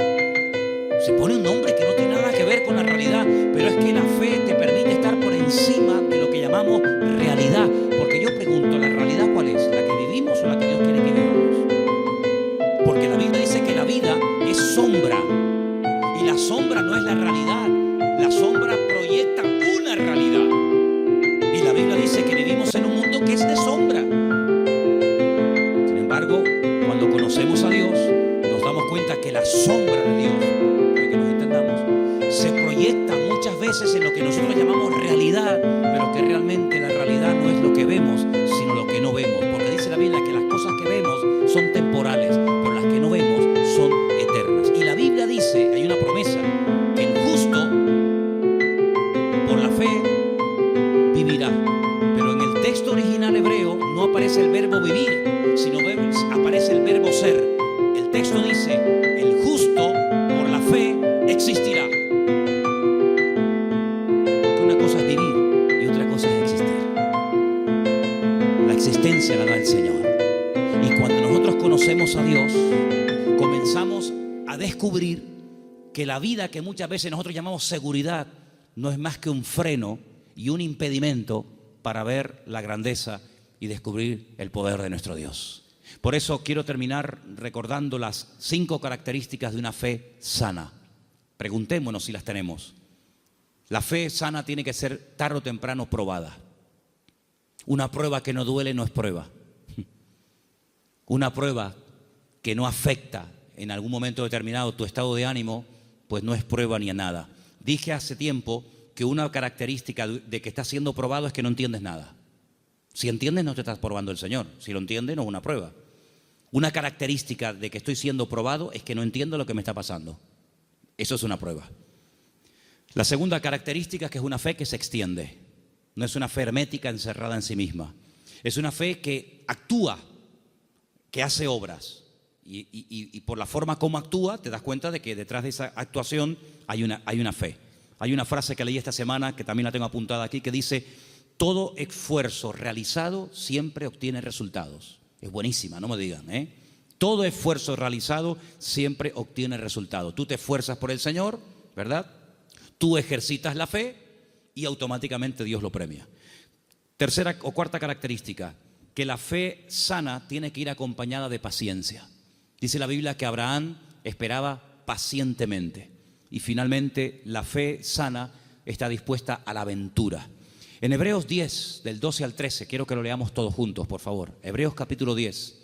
Se pone un nombre que no tiene nada que ver con la realidad, pero es que la fe te permite estar por encima de lo que llamamos realidad. Porque yo pregunto: ¿la realidad cuál es? ¿La que vivimos o la que Dios quiere que vivamos? Porque la Biblia dice que la vida es sombra, y la sombra no es la realidad. La sombra proyecta una realidad, y la Biblia dice que vivimos en un mundo que es de sombra. Sin embargo, cuando conocemos a Dios, nos damos cuenta que la sombra de Dios, para que nos entendamos, se proyecta muchas veces en lo que nosotros llamamos realidad, pero que realmente la realidad no es lo que vemos, sino lo que no vemos. Porque dice la Biblia que las cosas que vemos son temporales, pero las que no vemos son eternas. Y la Biblia dice, hay una promesa, que el justo por la fe vivirá. Pero en el texto original hebreo no aparece el verbo vivir, sino aparece el verbo ser. El texto dice: el justo por la fe existirá. Porque una cosa es vivir y otra cosa es existir. La existencia la da el Señor. Y cuando nosotros conocemos a Dios, comenzamos a descubrir que la vida que muchas veces nosotros llamamos seguridad no es más que un freno y un impedimento para ver la grandeza y descubrir el poder de nuestro Dios. Por eso quiero terminar recordando las 5 características de una fe sana. Preguntémonos si las tenemos. La fe sana tiene que ser tarde o temprano probada. Una prueba que no duele no es prueba. Una prueba que no afecta en algún momento determinado tu estado de ánimo, pues no es prueba ni a nada. Dije hace tiempo que una característica de que estás siendo probado es que no entiendes nada. Si entiendes, no te estás probando el Señor. Si lo entiendes, no es una prueba. Una característica de que estoy siendo probado es que no entiendo lo que me está pasando. Eso es una prueba. La segunda característica es que es una fe que se extiende. No es una fe hermética encerrada en sí misma. Es una fe que actúa, que hace obras. Y por la forma como actúa, te das cuenta de que detrás de esa actuación hay una fe. Hay una frase que leí esta semana, que también la tengo apuntada aquí, que dice: todo esfuerzo realizado siempre obtiene resultados. Es buenísima, no me digan, ¿eh? Todo esfuerzo realizado siempre obtiene resultados. Tú te esfuerzas por el Señor, ¿verdad? Tú ejercitas la fe y automáticamente Dios lo premia. Tercera o cuarta característica, que la fe sana tiene que ir acompañada de paciencia. Dice la Biblia que Abraham esperaba pacientemente y finalmente la fe sana está dispuesta a la aventura. En Hebreos 10, del 12 al 13, quiero que lo leamos todos juntos, por favor. Hebreos capítulo 10,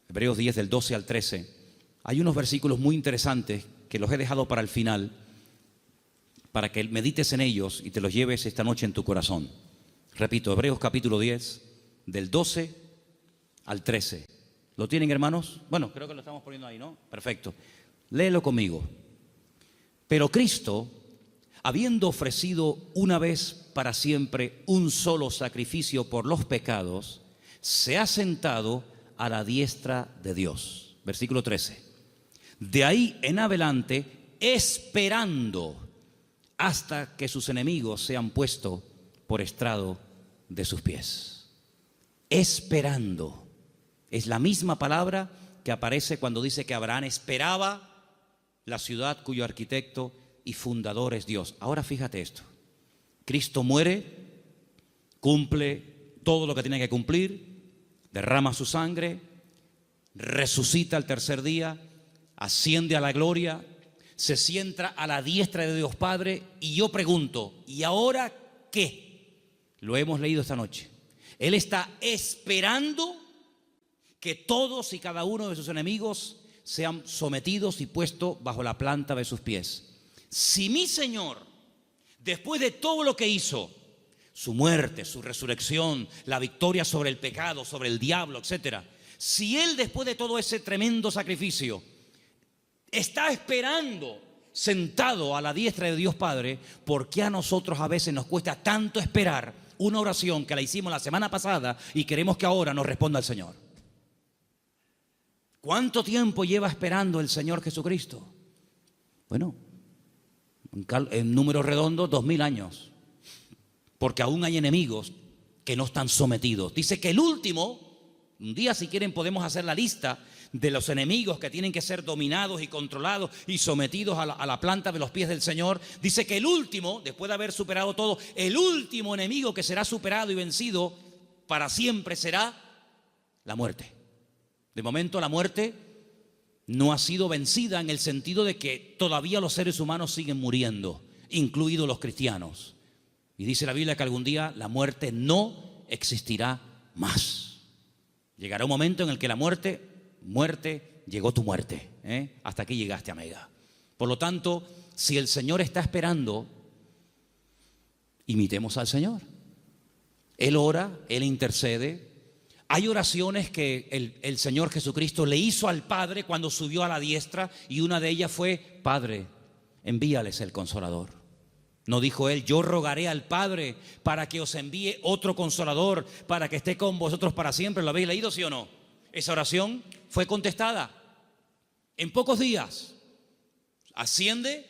Hebreos 10 del 12 al 13. Hay unos versículos muy interesantes que los he dejado para el final, para que medites en ellos y te los lleves esta noche en tu corazón. Repito, Hebreos capítulo 10, del 12 al 13. ¿Lo tienen, hermanos? Bueno, creo que lo estamos poniendo ahí, ¿no? Perfecto. Léelo conmigo. Pero Cristo, habiendo ofrecido una vez para siempre un solo sacrificio por los pecados, se ha sentado a la diestra de Dios. Versículo 13. De ahí en adelante, esperando hasta que sus enemigos sean puestos por estrado de sus pies. Esperando. Es la misma palabra que aparece cuando dice que Abraham esperaba la ciudad cuyo arquitecto y fundador es Dios. Ahora fíjate esto. Cristo muere, cumple todo lo que tiene que cumplir, derrama su sangre, resucita al tercer día, asciende a la gloria, se sienta a la diestra de Dios Padre. Y yo pregunto, ¿y ahora qué? Lo hemos leído esta noche. Él está esperando que todos y cada uno de sus enemigos sean sometidos y puestos bajo la planta de sus pies. Si mi Señor, después de todo lo que hizo, su muerte, su resurrección, la victoria sobre el pecado, sobre el diablo, etcétera, si Él después de todo ese tremendo sacrificio está esperando sentado a la diestra de Dios Padre, ¿por qué a nosotros a veces nos cuesta tanto esperar una oración que la hicimos la semana pasada y queremos que ahora nos responda el Señor? ¿Cuánto tiempo lleva esperando el Señor Jesucristo? Bueno, en números redondos, 2000 años. Porque aún hay enemigos que no están sometidos. Dice que el último, un día si quieren podemos hacer la lista de los enemigos que tienen que ser dominados y controlados y sometidos a la planta de los pies del Señor. Dice que el último, después de haber superado todo, el último enemigo que será superado y vencido para siempre será la muerte. De momento la muerte no ha sido vencida en el sentido de que todavía los seres humanos siguen muriendo, incluidos los cristianos. Y dice la Biblia que algún día la muerte no existirá más. Llegará un momento en el que la muerte, llegó tu muerte. Hasta aquí llegaste, amiga. Por lo tanto, si el Señor está esperando, imitemos al Señor. Él ora, Él intercede. Hay oraciones que el Señor Jesucristo le hizo al Padre cuando subió a la diestra, y una de ellas fue: Padre, envíales el Consolador. No dijo Él: yo rogaré al Padre para que os envíe otro Consolador, para que esté con vosotros para siempre. ¿Lo habéis leído, sí o no? Esa oración fue contestada en pocos días. Asciende,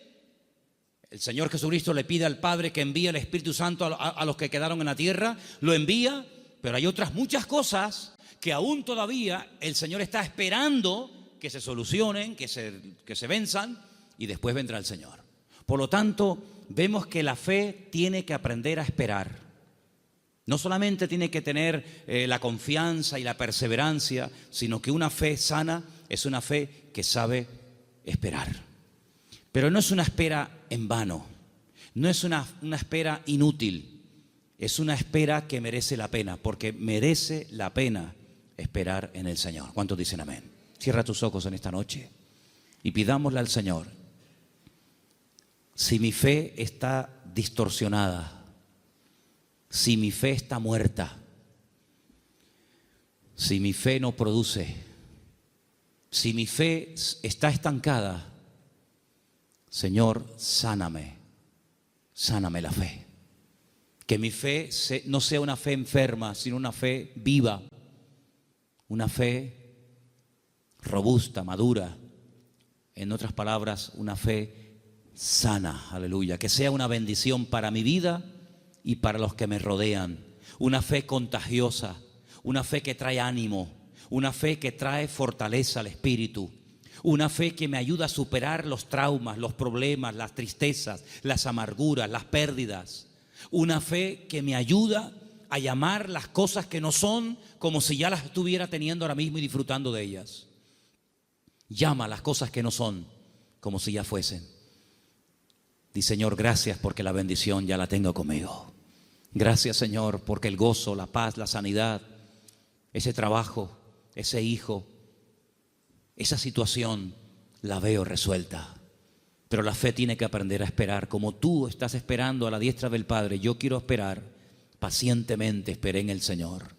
el Señor Jesucristo le pide al Padre que envíe el Espíritu Santo a los que quedaron en la tierra, lo envía. Pero hay otras muchas cosas que aún todavía el Señor está esperando que se solucionen, que se venzan, y después vendrá el Señor. Por lo tanto, vemos que la fe tiene que aprender a esperar. No solamente tiene que tener la confianza y la perseverancia, sino que una fe sana es una fe que sabe esperar. Pero no es una espera en vano, no es una espera inútil. Es una espera que merece la pena, porque merece la pena esperar en el Señor. ¿Cuántos dicen amén? Cierra tus ojos en esta noche y pidámosle al Señor: si mi fe está distorsionada, si mi fe está muerta, si mi fe no produce, si mi fe está estancada, Señor, sáname la fe. Que mi fe no sea una fe enferma, sino una fe viva, una fe robusta, madura. En otras palabras, una fe sana, aleluya. Que sea una bendición para mi vida y para los que me rodean. Una fe contagiosa, una fe que trae ánimo, una fe que trae fortaleza al espíritu. Una fe que me ayuda a superar los traumas, los problemas, las tristezas, las amarguras, las pérdidas. Una fe que me ayuda a llamar las cosas que no son como si ya las estuviera teniendo ahora mismo y disfrutando de ellas. Llama las cosas que no son como si ya fuesen. Di, Señor, gracias porque la bendición ya la tengo conmigo. Gracias, Señor, porque el gozo, la paz, la sanidad, ese trabajo, ese hijo, esa situación la veo resuelta. Pero la fe tiene que aprender a esperar. Como tú estás esperando a la diestra del Padre, yo quiero esperar pacientemente, esperé en el Señor.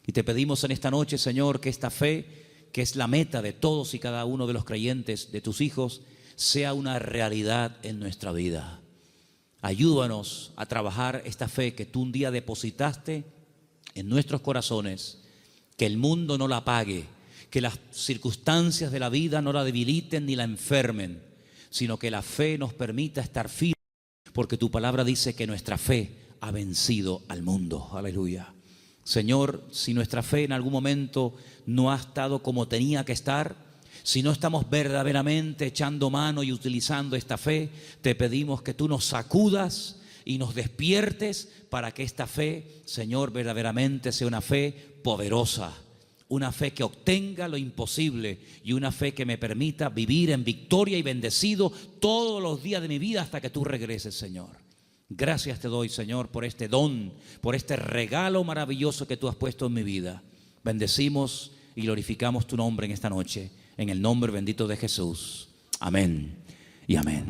Y te pedimos en esta noche, Señor, que esta fe, que es la meta de todos y cada uno de los creyentes, de tus hijos, sea una realidad en nuestra vida. Ayúdanos a trabajar esta fe que tú un día depositaste en nuestros corazones, que el mundo no la apague, que las circunstancias de la vida no la debiliten ni la enfermen, sino que la fe nos permita estar firmes, porque tu palabra dice que nuestra fe ha vencido al mundo. Aleluya. Señor, si nuestra fe en algún momento no ha estado como tenía que estar, si no estamos verdaderamente echando mano y utilizando esta fe, te pedimos que tú nos sacudas y nos despiertes para que esta fe, Señor, verdaderamente sea una fe poderosa, una fe que obtenga lo imposible y una fe que me permita vivir en victoria y bendecido todos los días de mi vida hasta que tú regreses, Señor. Gracias te doy, Señor, por este don, por este regalo maravilloso que tú has puesto en mi vida. Bendecimos y glorificamos tu nombre en esta noche, en el nombre bendito de Jesús. Amén y amén.